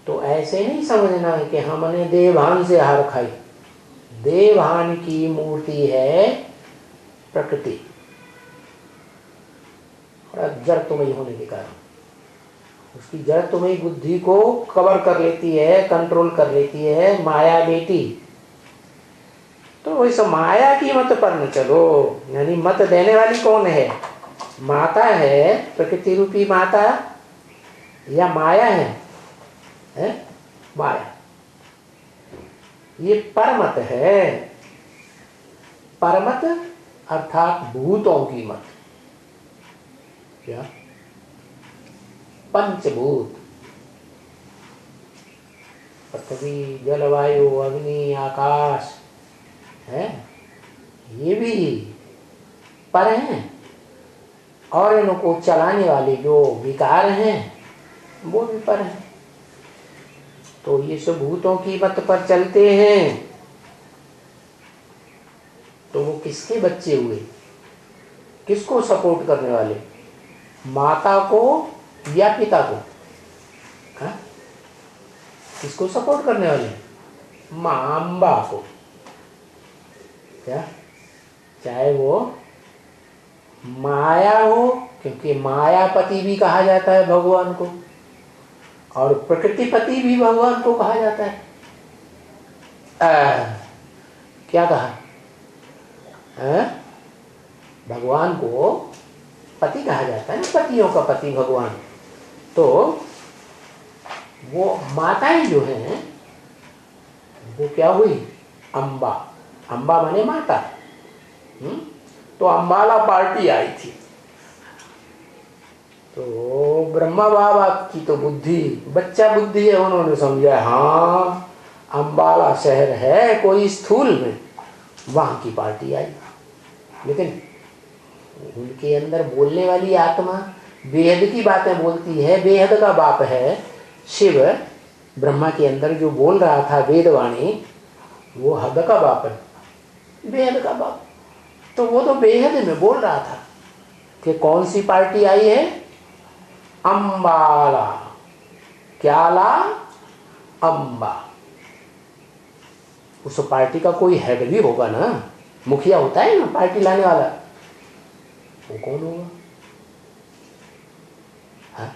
तो ऐसे नहीं समझना कि हमने देवभान से हार खाई। देवभान की मूर्ति है प्रकृति, और जड़त्वमयी होने के कारण उसकी जड़त्वमयी बुद्धि को कवर कर लेती है, कंट्रोल कर लेती है माया बेटी। तो वैसे माया की मत पर न चलो। यानी मत देने वाली कौन है? माता है, प्रकृति रूपी माता, या माया है? माया। ये परमत है। परमत अर्थात भूतों की मत। क्या? पंचभूत, पृथ्वी, जलवायु, अग्नि, आकाश, है, ये भी पर हैं। और इनको चलाने वाले जो विकार हैं वो भी पर हैं। तो ये सब भूतों की मत पर चलते हैं। तो वो किसके बच्चे हुए? किसको सपोर्ट करने वाले? माता को या पिता को? हा? किसको सपोर्ट करने वाले? मां अम्बा को। क्या? चाहे वो माया हो, क्योंकि मायापति भी कहा जाता है भगवान को, और प्रकृतिपति भी भगवान को कहा जाता है। क्या कहा? भगवान को पति कहा जाता है ना, पतियों का पति भगवान। तो वो माताएं जो हैं वो क्या हुई? अम्बा। अम्बा माने माता। तो अम्बाला पार्टी आई थी। तो ब्रह्मा बाबा की तो बुद्धि, बच्चा बुद्धि है, उन्होंने समझा हाँ अम्बाला शहर है कोई स्थूल में, वहां की पार्टी आई। लेकिन उनके अंदर बोलने वाली आत्मा बेहद की बातें बोलती है। बेहद का बाप है शिव। ब्रह्मा के अंदर जो बोल रहा था वेदवाणी, वो हद का बाप है, बेहद का बाप। तो वो तो बेहद में बोल रहा था कि कौन सी पार्टी आई है? अम्बाला। क्या ला? अम्बा। उस पार्टी का कोई हेड भी होगा ना, मुखिया होता है ना पार्टी लाने वाला, वो कौन होगा? हाँ?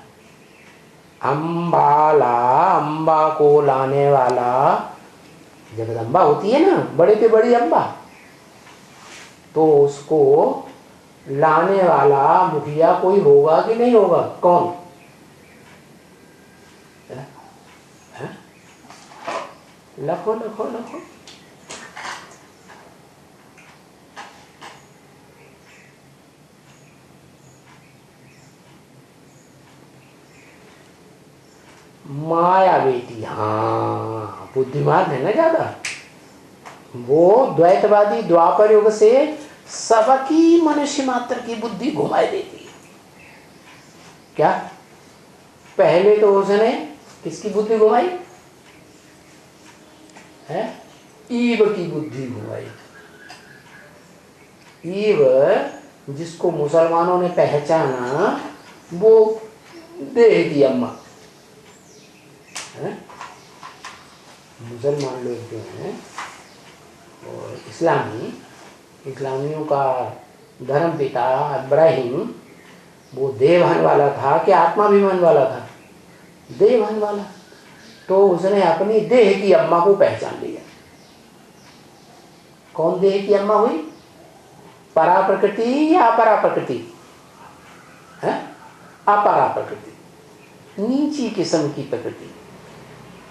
अम्बाला, अम्बा को लाने वाला, जगदम्बा होती है ना, बड़े से बड़ी अम्बा, तो उसको लाने वाला मुखिया कोई होगा कि नहीं होगा? कौन? लखो लखो लखो। माया बेटी, हाँ बुद्धिमान है ना ज्यादा। वो द्वैतवादी द्वापर युग से सबकी मनुष्य मात्र की बुद्धि घुमाई देती है। क्या? पहले तो उसने किसकी बुद्धि घुमाई है? ईव की बुद्धि घुमाई। ईव जिसको मुसलमानों ने पहचाना, वो देह की अम्मा है। मुसलमान लोग जो हैं और इस्लामियों का धर्म पिता इब्राहिम, वो देवहन वाला था कि आत्माभिमान वाला था? देहभान वाला। तो उसने अपनी देह की अम्मा को पहचान लिया। कौन देह की अम्मा हुई? परा प्रकृति या अपरा प्रकृति? है अपरा प्रकृति, नीची किस्म की प्रकृति।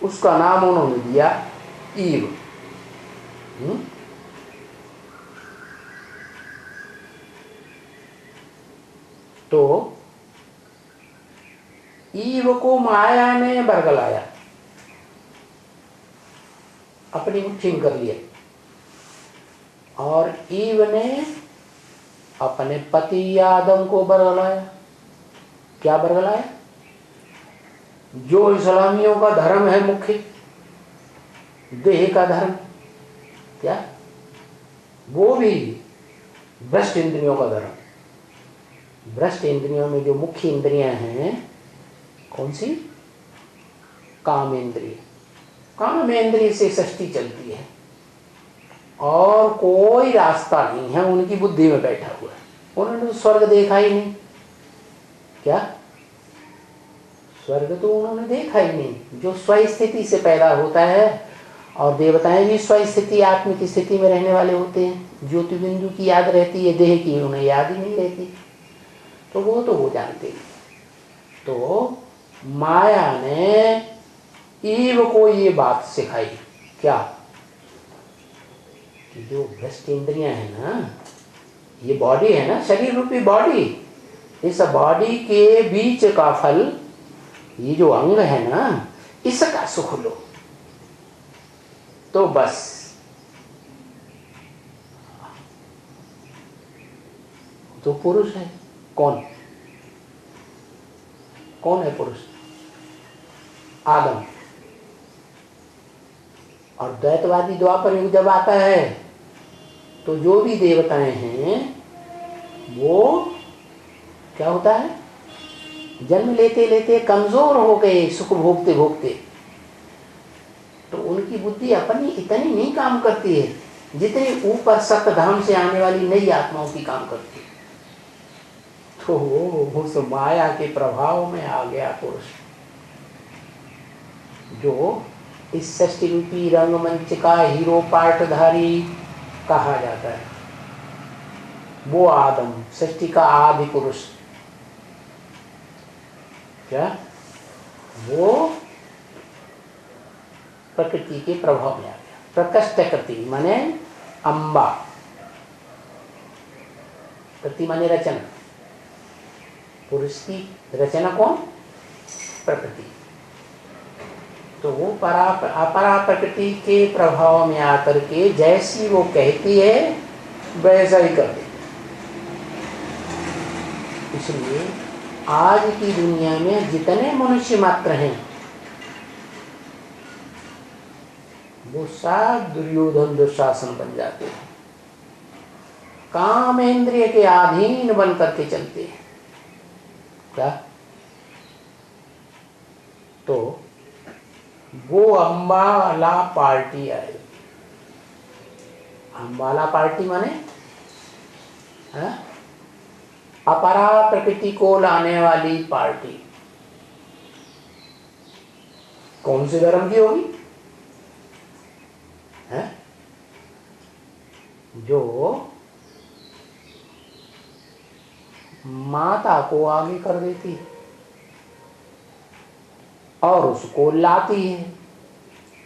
उसका नाम उन्होंने दिया ईव। तो ईव को माया ने बरगलाया, अपनी मुट्ठी में कर लिया, और ईव ने अपने पति आदम को बरगलाया। क्या बरगलाया? जो इस्लामियों का धर्म है मुख्य, देह का धर्म, क्या वो भी भ्रष्ट इंद्रियों का धर्म। भ्रष्ट इंद्रियों में जो मुख्य इंद्रियां हैं, कौन सी? काम इंद्रिय। काम इंद्रिय से सृष्टि चलती है और कोई रास्ता नहीं है, उनकी बुद्धि में बैठा हुआ है। उन्होंने तो स्वर्ग देखा ही नहीं। क्या? स्वर्ग तो उन्होंने देखा ही नहीं, जो स्वस्थिति से पैदा होता है। और देवताएं भी स्वस्थिति आत्म की स्थिति में रहने वाले होते हैं। ज्योति बिंदु की याद रहती है, देह की उन्हें याद ही नहीं रहती। तो वो जानते हैं। तो माया ने ईव को ये बात सिखाई, क्या? कि जो भ्रष्ट इंद्रियां हैं ना, ये बॉडी है ना, शरीर रूपी बॉडी, इस बॉडी के बीच का फल, ये जो अंग है ना, इसका सुख लो। तो बस तो पुरुष है। कौन है पुरुष? आदम। और द्वैतवादी द्वापर युग जब आता है तो जो भी देवताएं हैं वो क्या होता है? जन्म लेते लेते कमजोर हो गए, सुख भोगते भोगते। तो उनकी बुद्धि अपनी इतनी नहीं काम करती है जितनी ऊपर सप्तधाम से आने वाली नई आत्माओं की काम करती है। तो उस माया के प्रभाव में आ गया पुरुष, जो इस सृष्टि रूपी रंगमंच का हीरो पार्टधारी कहा जाता है। वो आदम, सृष्टि का आदि पुरुष। क्या? वो प्रकृति के प्रभाव में आ गया। प्रकृष्ट कृति माने अम्बा, कृति माने रचना। पुरुष की रचना कौन? प्रकृति। तो वो अपरा प्रकृति के प्रभाव में आकर के जैसी वो कहती है वैसा ही कर देती। इसलिए आज की दुनिया में जितने मनुष्य मात्र हैं वो सब दुर्योधन दुशासन बन जाते हैं, काम इंद्रिय के अधीन बन करके चलते हैं। क्या? तो वो अम्बाला पार्टी आई। अम्बाला पार्टी माने अपरा प्रकृति को लाने वाली पार्टी। कौन से धर्म की होगी? जो माता को आगे कर देती और उसको लाती है,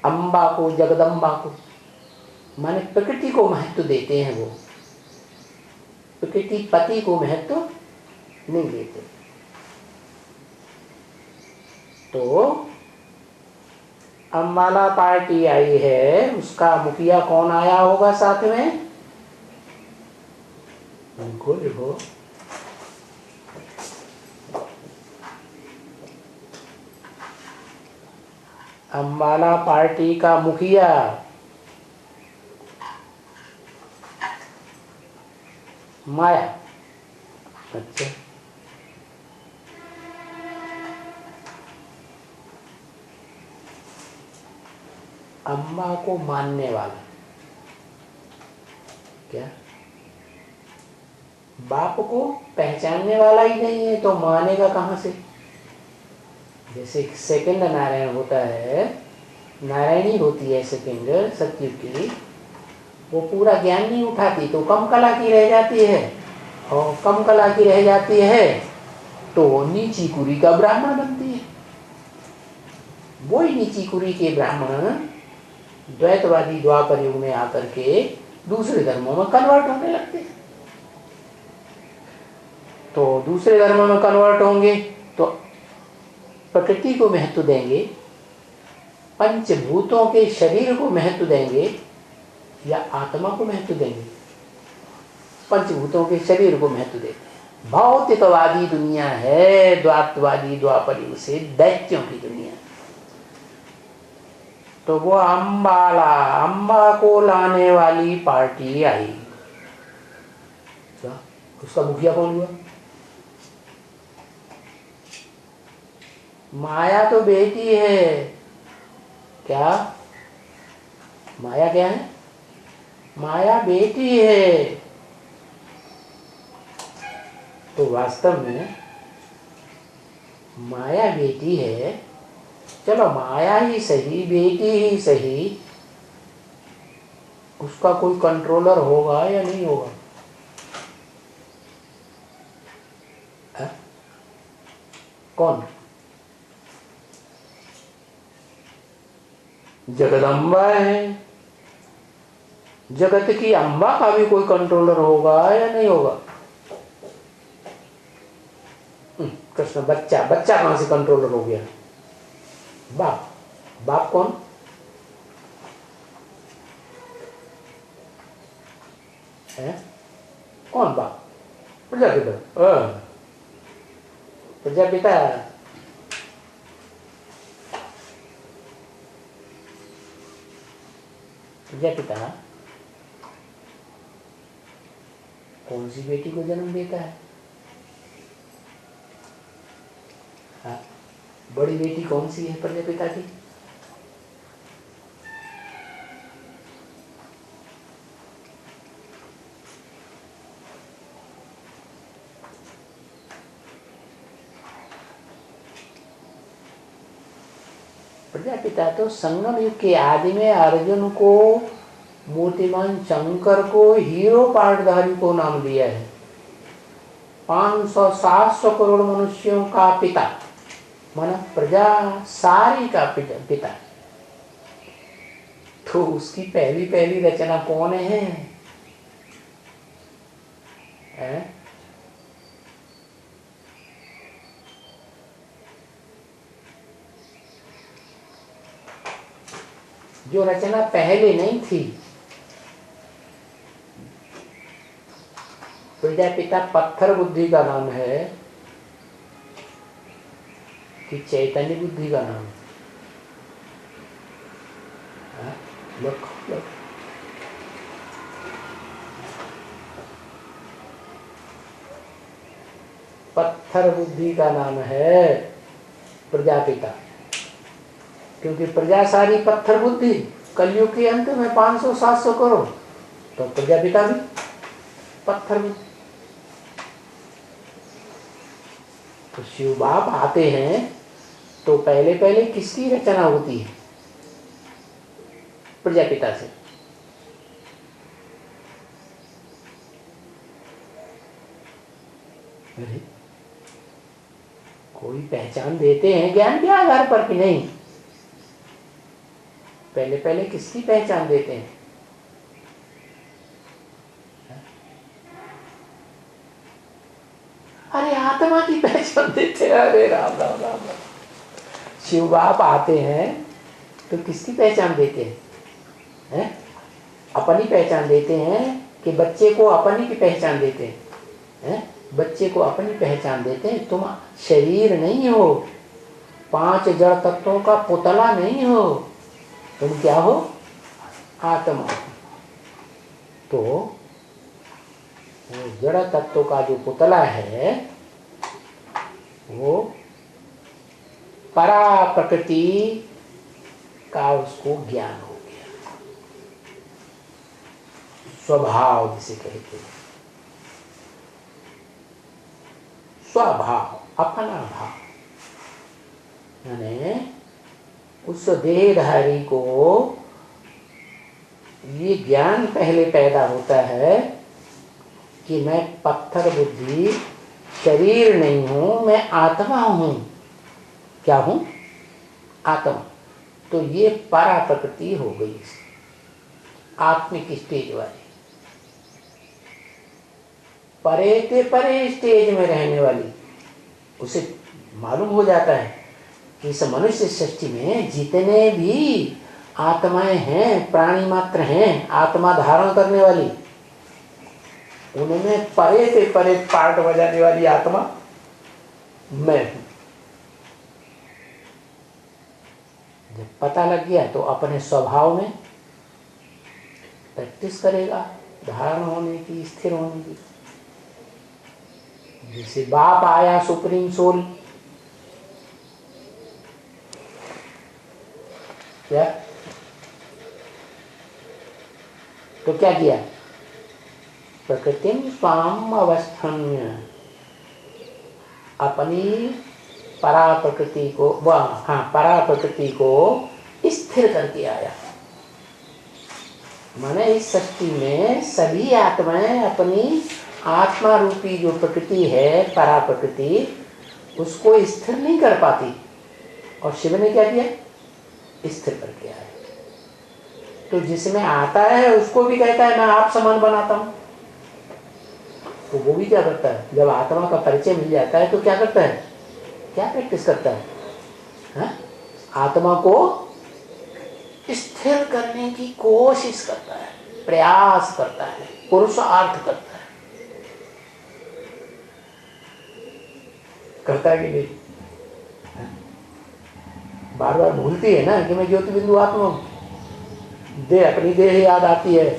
अम्बा को, जगदम्बा को। माने प्रकृति को महत्व देते हैं वो, प्रकृति पति को महत्व नहीं देते। तो अम्बाला पार्टी आई है, उसका मुखिया कौन आया होगा साथ में? उनको देखो, अम्बाला पार्टी का मुखिया माया। अच्छा, अम्बा को मानने वाला। क्या? बाप को पहचानने वाला ही नहीं है तो मानेगा कहां से? जैसे सेकंड नारायण होता है, नारायणी होती है सेकंड सत्युग की, वो पूरा ज्ञान नहीं उठाती तो कम कला की रह जाती है, और कम कला की रह जाती है तो नीची कुरी का ब्राह्मण बनती है। वही नीची कुरी के ब्राह्मण द्वैतवादी द्वापर युग में आकर के दूसरे धर्मों में कन्वर्ट होने लगते हैं। तो दूसरे धर्मों में कन्वर्ट होंगे तो प्रकृति को महत्व देंगे, पंचभूतों के शरीर को महत्व देंगे या आत्मा को महत्व देंगे? पंचभूतों के शरीर को महत्व देते हैं। भौतिकवादी दुनिया है, द्वैतवादी द्वापर युग से दैत्यों की दुनिया। तो वो अम्बा को लाने वाली पार्टी आई, उसका मुखिया कौन हुआ? माया तो बेटी है। क्या माया क्या है? माया बेटी है। तो वास्तव में माया बेटी है। चलो माया ही सही, बेटी ही सही, उसका कोई कंट्रोलर होगा या नहीं होगा? है? कौन? जगदम्बा है। जगत की अम्बा का भी कोई कंट्रोलर होगा या नहीं होगा? कृष्ण बच्चा कहां से कंट्रोलर हो गया? बाप कौन? है कौन बाप? प्रजापिता। प्रजापिता प्रजापिता कौन सी बेटी को जन्म देता है? हाँ, बड़ी बेटी कौन सी है प्रजापिता की? प्रजापिता तो संगम युग के आदि में अर्जुन को, मूर्तिमान शंकर को, हीरो पार्टधारी को नाम दिया है। 500-700 करोड़ मनुष्यों का पिता, माना प्रजा सारी का पिता। तो उसकी पहली रचना कौन है? जो रचना पहले नहीं थी। प्रजापिता पत्थर बुद्धि का नाम है कि चैतन्य बुद्धि का नाम है? लोग पत्थर बुद्धि का नाम है प्रजापिता, क्योंकि प्रजा सारी पत्थर बुद्धि। कलयुग के अंत में 500-700 करोड़, तो प्रजापिता भी पत्थर बुद्धि। तो शिव बाप आते हैं तो पहले किसकी रचना होती है? प्रजापिता से। अरे कोई पहचान देते हैं ज्ञान के आधार पर कि नहीं? पहले किसकी पहचान देते हैं? अरे आत्मा की पहचान देते हैं। अरे राम राम राम राम। शिव बाप आते हैं तो किसकी पहचान देते हैं? अपनी पहचान देते हैं कि बच्चे को अपनी की पहचान देते हैं? बच्चे को अपनी पहचान देते हैं। तुम शरीर नहीं हो, 5 जड़ तत्वों का पुतला नहीं हो, तुम क्या हो? आत्मा। तो वो जड़ तत्व का जो पुतला है वो परा प्रकृति का उसको ज्ञान हो गया। स्वभाव जिसे कहते हैं, स्वभाव, अपना भाव यानी उस देहधारी को ये ज्ञान पहले पैदा होता है कि मैं पत्थर बुद्धि शरीर नहीं हूं, मैं आत्मा हूं। क्या हूं? आत्मा। तो ये परा प्रकृति हो गई, आत्मिक स्टेज वाली, परे के परे स्टेज में रहने वाली। उसे मालूम हो जाता है कि इस मनुष्य सृष्टि में जितने भी आत्माएं हैं, प्राणी मात्र हैं, आत्मा धारण करने वाली, उनमें परे से परे पार्ट बजाने वाली आत्मा मैं हूं। जब पता लग गया तो अपने स्वभाव में प्रैक्टिस करेगा धारण होने की, स्थिर होने की। जैसे बाप आया सुप्रीम सोल, क्या तो क्या किया? प्रकृतिम स्वाम अवस्थान्य, अपनी परा प्रकृति को, परा प्रकृति को स्थिर करके आया। माने इस सृष्टि में सभी आत्माएं अपनी आत्मा रूपी जो प्रकृति है, परा प्रकृति, उसको स्थिर नहीं कर पाती, और शिव ने क्या किया? स्थिर करके आया। तो जिसमें आता है उसको भी कहता है मैं आप समान बनाता हूं। तो वो भी क्या करता है? जब आत्मा का परिचय मिल जाता है तो क्या करता है? क्या प्रैक्टिस करता है? हा? आत्मा को स्थिर करने की कोशिश करता है, प्रयास करता है, पुरुषार्थ करता है। करता है कि नहीं? बार बार भूलती है ना कि मैं ज्योति बिंदु आत्मा हूं। अपनी देह याद आती है,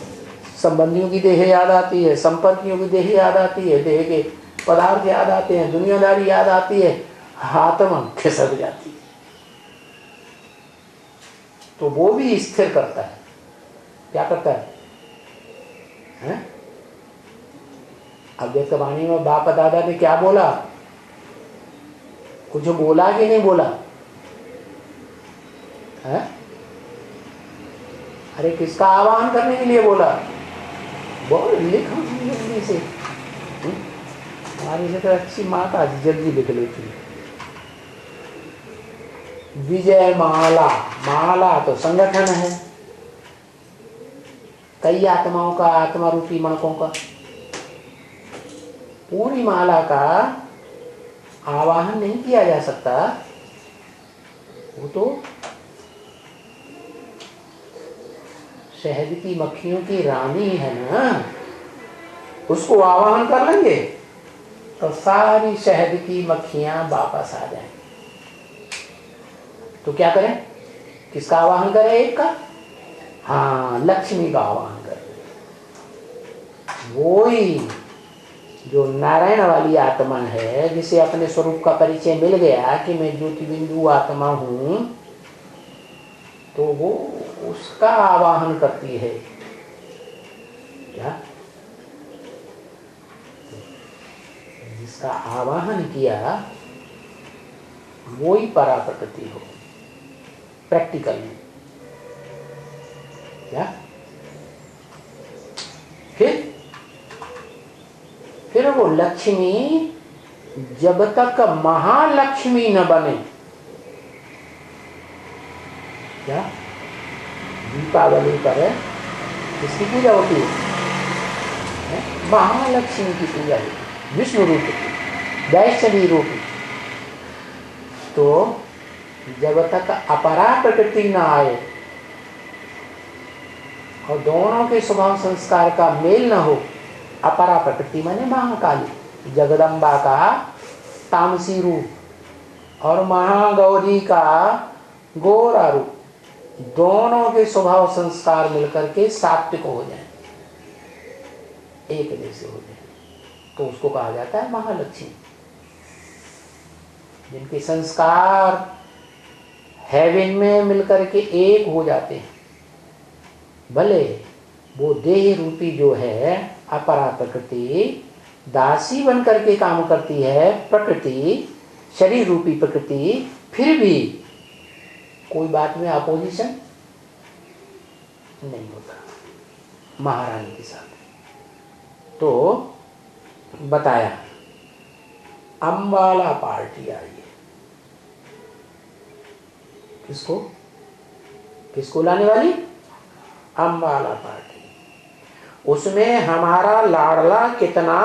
संबंधियों की देह याद आती है, संपर्कियों की देह याद आती है, देह के पदार्थ याद आते हैं, दुनियादारी याद आती है, आत्मा खिसक जाती है। तो वो भी स्थिर करता है। क्या करता है? अव्यक्त वाणी में बाप दादा ने क्या बोला? कुछ बोला कि नहीं बोला? है? अरे किसका आह्वान करने के लिए बोला? बोल, लिख जल्दी से। हमारी से तो अच्छी माता जल्दी लिख लेती है। विजय माला, माला तो संगठन है कई आत्माओं का, आत्मा रूपी माकों का। पूरी माला का आवाहन नहीं किया जा सकता, वो तो शहद की मक्खियों की रानी है ना, उसको आवाहन कर लेंगे तो सारी शहद की मक्खियां वापस आ जाएंगी। तो क्या करें? किसका आवाहन करें? एक का, हाँ, लक्ष्मी का आवाहन करें। वो ही जो नारायण वाली आत्मा है, जिसे अपने स्वरूप का परिचय मिल गया कि मैं ज्योति बिंदु आत्मा हूं, तो वो उसका आवाहन करती है। क्या? जिसका आवाहन किया वो ही परा प्रकृति हो, प्रैक्टिकल में। क्या? फिर वो लक्ष्मी जब तक महालक्ष्मी न बने, क्या दीपावली पर किसकी पूजा होती है? महालक्ष्मी की पूजा होती है, विष्णु रूप की, वैष्णवी रूप की। तो जब तक अपरा प्रकृति न आए और दोनों के स्वभाव संस्कार का मेल न हो, अपरा प्रकृति माने महाकाली जगदम्बा का तामसी रूप और महागौरी का गोरा रूप, दोनों के स्वभाव संस्कार मिलकर के सात्विक हो जाए, एक जैसे हो जाए, तो उसको कहा जाता है महालक्ष्मी। जिनके संस्कार हेवन में मिलकर के एक हो जाते हैं, भले वो देह रूपी जो है अपरा प्रकृति दासी बन करके काम करती है, प्रकृति शरीर रूपी प्रकृति फिर भी कोई बात में अपोजिशन नहीं होता महारानी के साथ। तो बताया अम्बाला पार्टी आई है। किसको किसको लाने वाली? अम्बाला पार्टी। उसमें हमारा लाडला कितना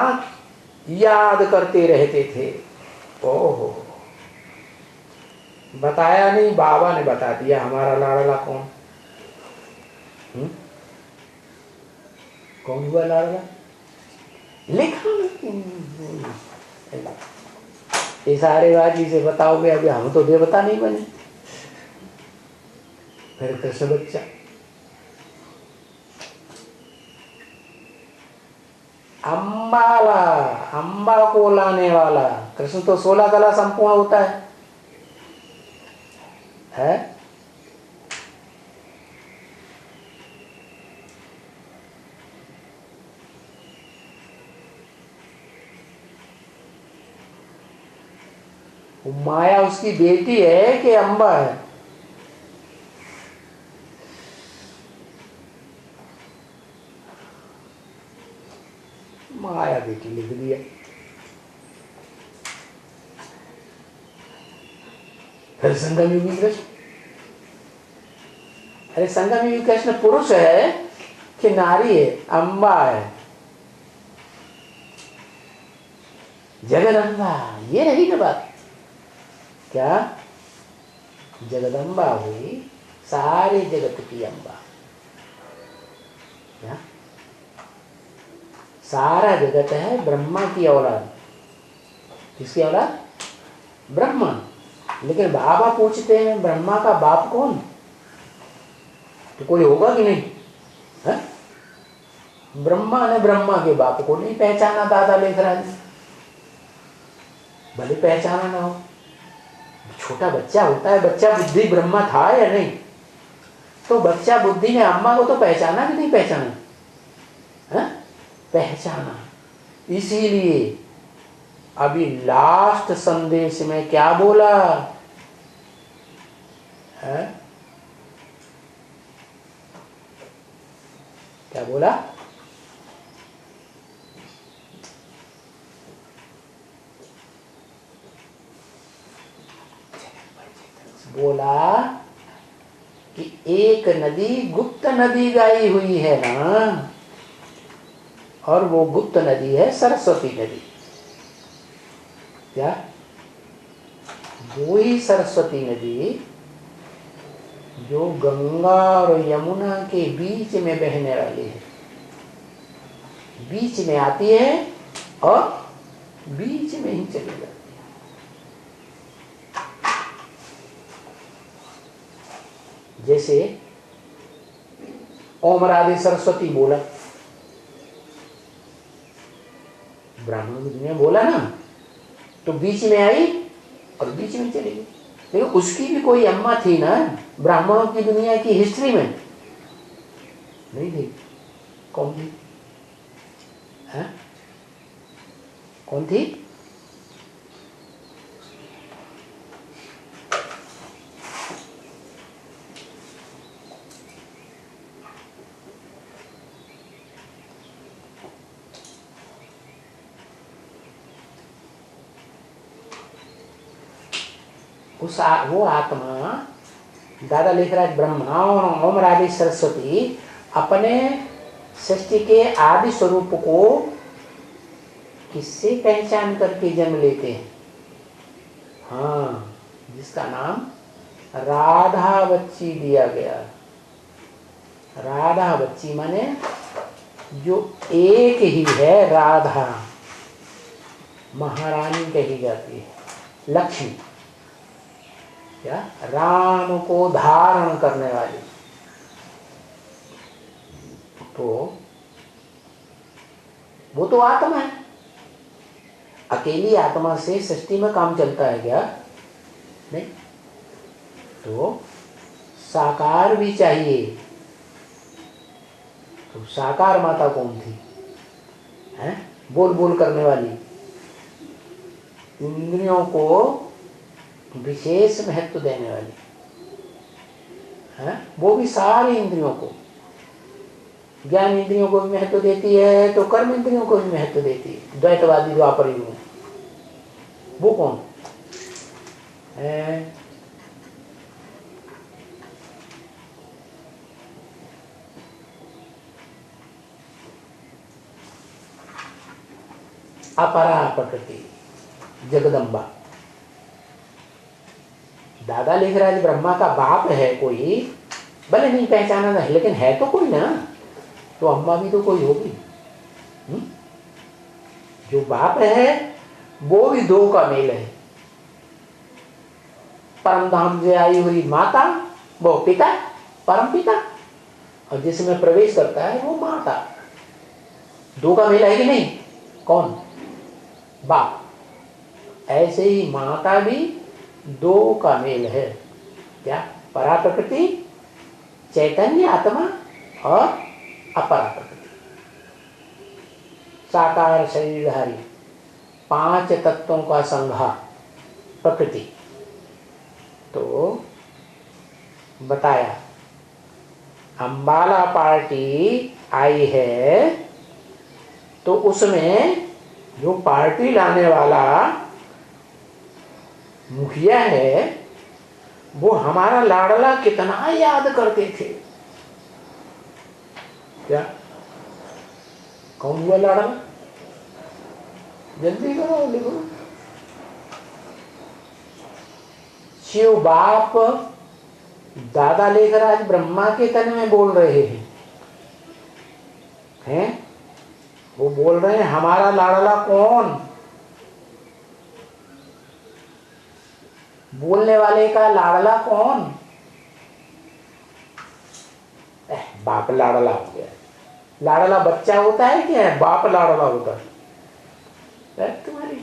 याद करते रहते थे। ओहो, बताया नहीं, बाबा ने बता दिया हमारा लाडला कौन। कौन हुआ लाडला? लिखा इशारेबाजी से बताओगे। अभी हम तो देवता नहीं बने, फिर कृष्ण बच्चा। अम्बाला, अम्बा को लाने वाला कृष्ण तो 16 कला संपूर्ण होता है? माया उसकी बेटी है कि अम्बा है? माया बेटी लिख दिया। फिर संगम युगी कृष्ण। अरे संगम युगी कृष्ण पुरुष है कि नारी है? अम्बा है, जगदम्बा। ये रही ना बात। क्या जगदम्बा हुई? सारे जगत की अम्बा। क्या सारा जगत है ब्रह्मा की औलाद। किसकी औलाद? ब्रह्मा। लेकिन बाबा पूछते हैं ब्रह्मा का बाप कौन? तो कोई होगा कि नहीं है? ब्रह्मा ने ब्रह्मा के बाप को नहीं पहचाना। दादा लेखराज ने भले पहचाना ना हो, छोटा बच्चा होता है, बच्चा बुद्धि ब्रह्मा था या नहीं? तो बच्चा बुद्धि ने अम्मा को तो पहचाना कि नहीं पहचाना? है? पहचाना। इसीलिए अभी लास्ट संदेश में क्या बोला है? क्या बोला? बोला कि एक नदी गुप्त नदी गाई हुई है ना, और वो गुप्त नदी है सरस्वती नदी। क्या? वो ही सरस्वती नदी जो गंगा और यमुना के बीच में बहने वाली है। बीच में आती है और बीच में ही चली जाती है। जैसे ओम राधे सरस्वती बोला, ब्राह्मण ने बोला ना, तो बीच में आई और बीच में चली गई। लेकिन उसकी भी कोई अम्मा थी ना ब्राह्मणों की दुनिया की हिस्ट्री में? नहीं थी। कौन थी? है? कौन थी? वो आत्मा दादा लेखराज ब्रह्मा और ओम राधे सरस्वती अपने सृष्टि के आदि स्वरूप को किससे पहचान करके जन्म लेते हैं? हाँ, जिसका नाम राधा बच्ची दिया गया। राधा बच्ची माने जो एक ही है, राधा महारानी कही जाती है, लक्ष्मी। क्या? राम को धारण करने वाली। तो वो तो आत्मा है। अकेली आत्मा से सृष्टि में काम चलता है क्या? नहीं। तो साकार भी चाहिए। तो साकार माता कौन थी? है? बोल बोल करने वाली, इंद्रियों को विशेष महत्व देने वाली है, वो भी सारी इंद्रियों को। ज्ञान इंद्रियों को भी महत्व देती है तो कर्म इंद्रियों को भी महत्व देती है। द्वैतवादी द्वापर युग में वो कौन है? अपरा प्रकृति जगदम्बा। दादा लेखराज ब्रह्मा का बाप है कोई, भले नहीं पहचाना नहीं, लेकिन है तो कोई ना, तो अम्मा भी तो कोई होगी। जो बाप है वो भी दो का मेल है। परम धाम से आई हुई माता वो पिता, परम पिता, और जिसमें प्रवेश करता है वो माता। दो का मेल है कि नहीं? कौन? बाप। ऐसे ही माता भी दो का मेल है। क्या? परा प्रकृति चैतन्य आत्मा और अपरा प्रकृति साकार शरीरधारी 5 तत्वों का संघार प्रकृति। तो बताया अंबाला पार्टी आई है तो उसमें जो पार्टी लाने वाला मुखिया है वो हमारा लाडला कितना याद करते थे। क्या? कौन हुआ लाडला? जल्दी करो, लिखो। शिव बाप दादा लेखराज ब्रह्मा के तन में बोल रहे हैं? वो बोल रहे हैं हमारा लाडला कौन? बोलने वाले का लाडला कौन? बाप लाडला हो गया। लाडला बच्चा होता है क्या? बाप लाडला होता है? तुम्हारी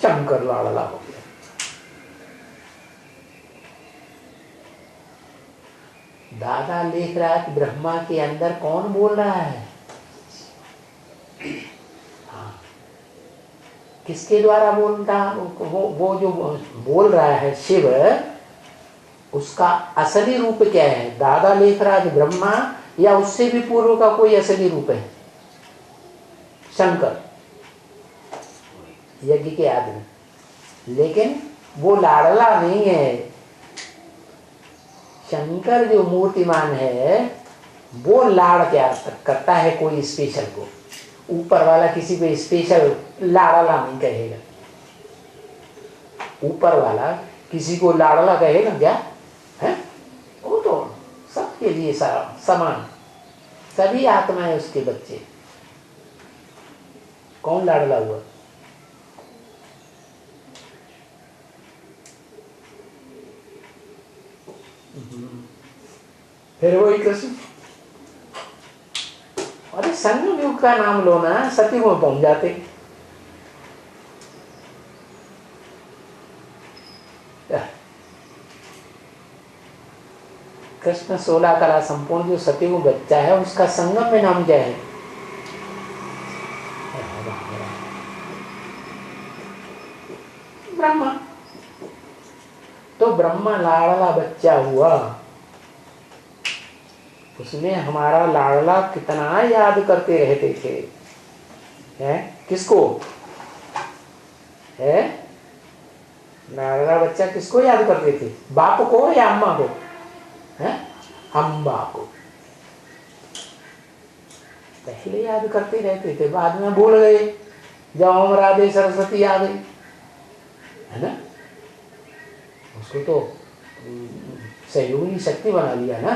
शंकर लाडला हो गया। दादा लेखराज ब्रह्मा के अंदर कौन बोल रहा है? किसके द्वारा बोलता? वो जो बोल रहा है शिव, उसका असली रूप क्या है? दादा लेखराज ब्रह्मा या उससे भी पूर्व का कोई असली रूप है? शंकर, यज्ञ के आदमी। लेकिन वो लाडला नहीं है। शंकर जो मूर्तिमान है वो लाड़ प्यार करता है कोई स्पेशल को। ऊपर वाला किसी को स्पेशल लाडला नहीं कहेगा। ऊपर वाला किसी को लाडला कहेगा क्या? है? वो तो सबके लिए समान, सभी आत्माएं उसके बच्चे। कौन लाडला हुआ? फिर वही कृष्ण। अरे संगम युग का नाम लो ना, सतयुग में पहुंच जाते। कृष्ण 16 कला संपूर्ण जो सतयुग बच्चा है उसका संगम में नाम क्या है? ब्रह्मा। तो ब्रह्मा लाडला बच्चा हुआ, उसमें हमारा लाडला कितना याद करते रहते थे। हैं? किसको है? लाडला बच्चा किसको याद करते थे? बाप को या अम्मा को? है? अम्बा को पहले याद करते रहते थे, बाद में भूल गए जब ओम राधे सरस्वती आ गई, है ना? उसको तो सहयोगी शक्ति बना लिया ना।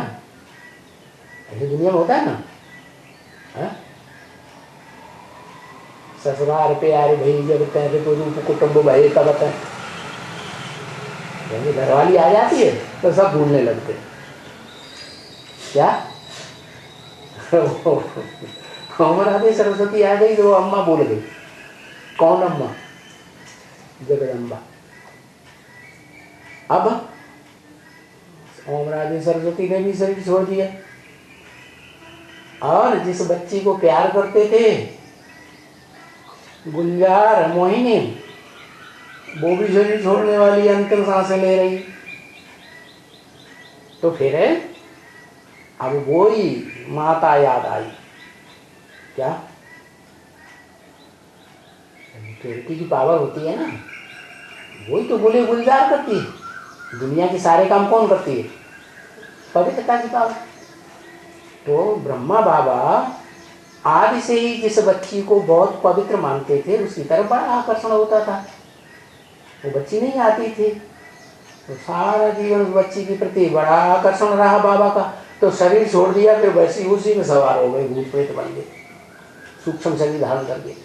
ऐसी दुनिया में होता है ना। है? ससुराल प्यारे भाई जब कहते तो रूप कुटुंब भाई का बता, घरवाली आ जाती है तो सब भूलने लगते। क्या? ओम राधे सरस्वती आ गई तो वो अम्मा बोल गई। कौन अम्मा? जगदम्बा। अब ओम राधे सरस्वती ने भी शरीर छोड़ दिया और जिस बच्ची को प्यार करते थे गुलजार मोहिनी, वो भी शरीर छोड़ने वाली, अंतिम सांसें ले रही। तो फिर अब वो ही माता याद आई। क्या प्योरिटी की पावर होती है ना, वही तो गुले गुलजार करती है। दुनिया के सारे काम कौन करती है? पवित्रता की पावर। तो ब्रह्मा बाबा आदि से ही जिस बच्ची को बहुत पवित्र मानते थे, उसकी तरफ बड़ा आकर्षण होता था। वो बच्ची नहीं आती थी, तो सारा जीवन उस बच्ची के प्रति बड़ा आकर्षण रहा बाबा का। तो शरीर छोड़ दिया, फिर वैसी उसी में सवार हो गए, भूत प्रेत बन गए, सूक्ष्म शरीर धारण कर गए।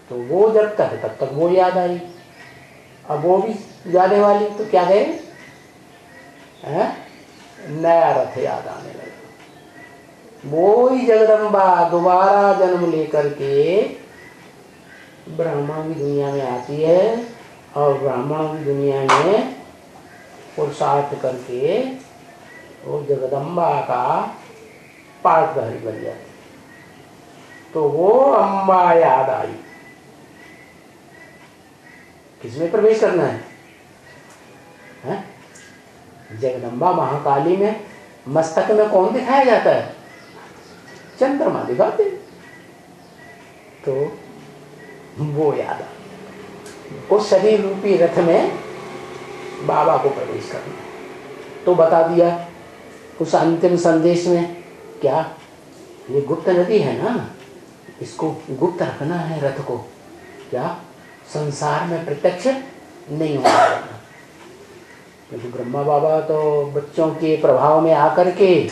तो वो जब तक तब तक वो याद आई। अब वो भी जाने वाली, तो क्या गए, नया रथ याद आने लगा। वो ही जगदम्बा दोबारा जन्म लेकर के ब्राह्मणों की दुनिया में आती है, और ब्राह्मणों की दुनिया में पुरुषार्थ करके वो जगदम्बा का पाठधारी बन जाती। तो वो अम्बा याद आई। किसमें प्रवेश करना है? जगदम्बा महाकाली में मस्तक में कौन दिखाया जाता है? चंद्रमा दिखाते। तो वो याद आ, उस शरीर रूपी रथ में बाबा को प्रवेश करना। तो बता दिया उस अंतिम संदेश में, क्या ये गुप्त नदी है ना, इसको गुप्त रखना है रथ को। क्या संसार में प्रत्यक्ष नहीं होना, क्योंकि ब्रह्मा बाबा तो बच्चों के प्रभाव में आकर के,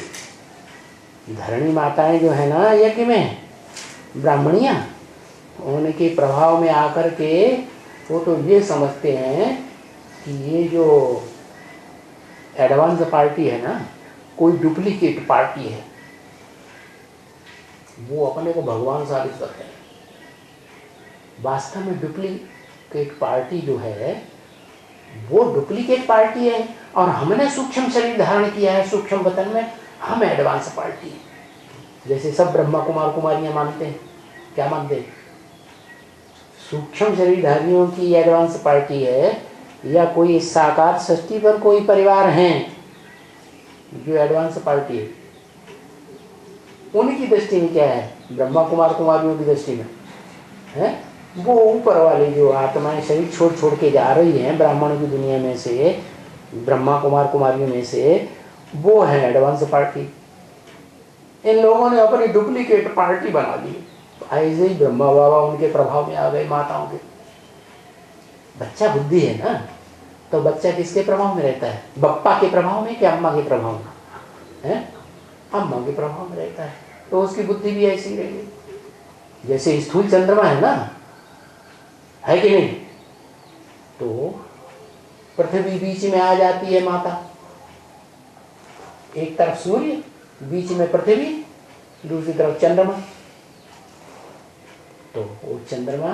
धरणी माताएं जो है ना यज्ञ में, ब्राह्मणियां, उनके प्रभाव में आकर के वो तो ये समझते हैं कि ये जो एडवांस पार्टी है ना, कोई डुप्लीकेट पार्टी है। वो अपने को भगवान साबित करते हैं। वास्तव में डुप्लीकेट पार्टी जो है वो डुप्लीकेट पार्टी है, और हमने सूक्ष्म शरीर धारण किया है सूक्ष्म वतन में, हम एडवांस पार्टी है। जैसे सब ब्रह्मा कुमार कुमारियां मानते हैं, क्या मानते हैं? सूक्ष्म शरीरधारियों की एडवांस पार्टी है, या कोई साकार सृष्टि पर कोई परिवार हैं जो एडवांस पार्टी है? उनकी दृष्टि में क्या है? ब्रह्मा कुमार कुमारियों की दृष्टि में है वो ऊपर वाली जो आत्माएं शरीर छोड़ छोड़ के जा रही हैं ब्राह्मणों की दुनिया में से, ब्रह्मा कुमार कुमारियों में से, वो है एडवांस पार्टी। इन लोगों ने अपनी डुप्लीकेट पार्टी बना ली। ऐसे ही ब्रह्मा बाबा उनके प्रभाव में आ गए, माताओं के। बच्चा बुद्धि है ना, तो बच्चा किसके प्रभाव में रहता है? बप्पा के प्रभाव में कि अम्मा के प्रभाव में? है अम्मा के प्रभाव में रहता है, तो उसकी बुद्धि भी ऐसी रहेगी। जैसे स्थूल चंद्रमा है ना, है कि नहीं? तो पृथ्वी बीच में आ जाती है माता, एक तरफ सूर्य, बीच में पृथ्वी, दूसरी तरफ चंद्रमा। तो वो चंद्रमा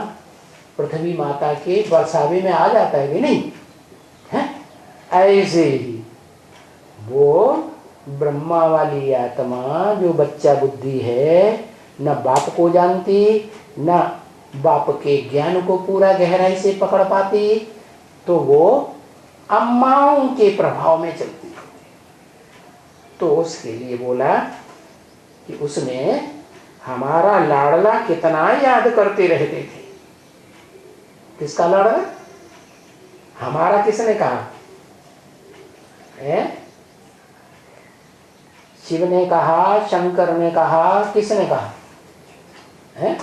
पृथ्वी माता के बरसावे में आ जाता है कि नहीं है? ऐसे ही वो ब्रह्मा वाली आत्मा जो बच्चा बुद्धि है, न बाप को जानती, न बाप के ज्ञान को पूरा गहराई से पकड़ पाती, तो वो अम्माओं के प्रभाव में चलती। तो उसके लिए बोला कि उसने हमारा लाडला कितना याद करते रहते थे। किसका लाडला? हमारा किसने कहा है? शिव ने कहा, शंकर ने कहा, किसने कहा है?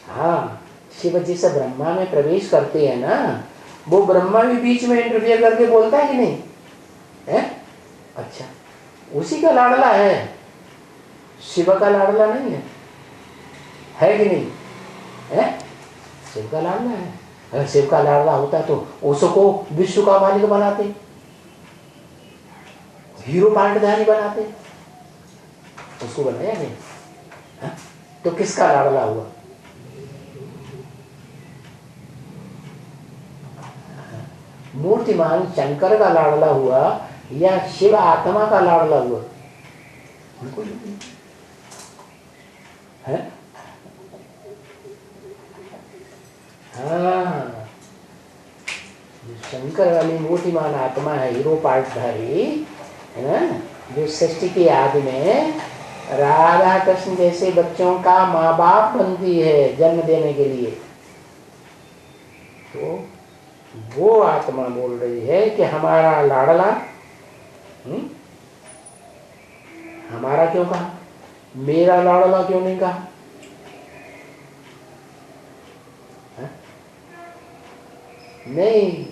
हाँ, शिव जिस ब्रह्मा में प्रवेश करते हैं ना, वो ब्रह्मा भी बीच में इंटरफियर करके बोलता है कि नहीं है? अच्छा, उसी का लाडला है, शिव का लाडला नहीं है कि नहीं है? शिव का लाडला है। अगर शिव का लाडला होता तो उसको विश्व का मालिक बनाते, हीरो पार्टधारी बनाते, उसको बनाया नहीं है? तो किसका लाडला हुआ? मूर्तिमान शंकर का लाडला हुआ या शिव आत्मा का लाडला हुआ? बिल्कुल है? हाँ, जो शंकर वाली मूर्तिमान आत्मा है, हीरो पार्टधारी है ना, जो सृष्टि की आदि में राधा कृष्ण जैसे बच्चों का माँ बाप बनती है जन्म देने के लिए, तो वो आत्मा बोल रही है कि हमारा लाडला, हमारा क्यों कहा, मेरा लाडला क्यों नहीं कहा? नहीं,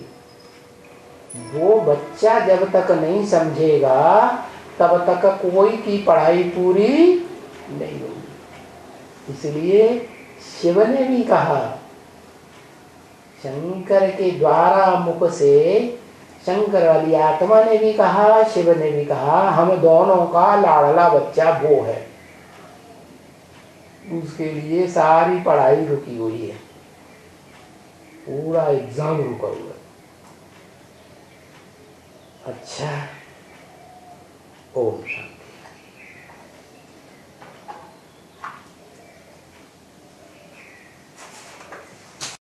वो बच्चा जब तक नहीं समझेगा तब तक कोई की पढ़ाई पूरी नहीं होगी। इसलिए शिव ने भी कहा, शंकर के द्वारा मुख से शंकर वाली आत्मा ने भी कहा, शिव ने भी कहा, हम दोनों का लाडला बच्चा वो है। उसके लिए सारी पढ़ाई रुकी हुई है, पूरा एग्जाम रुका हुआ है। अच्छा, ओम शांति।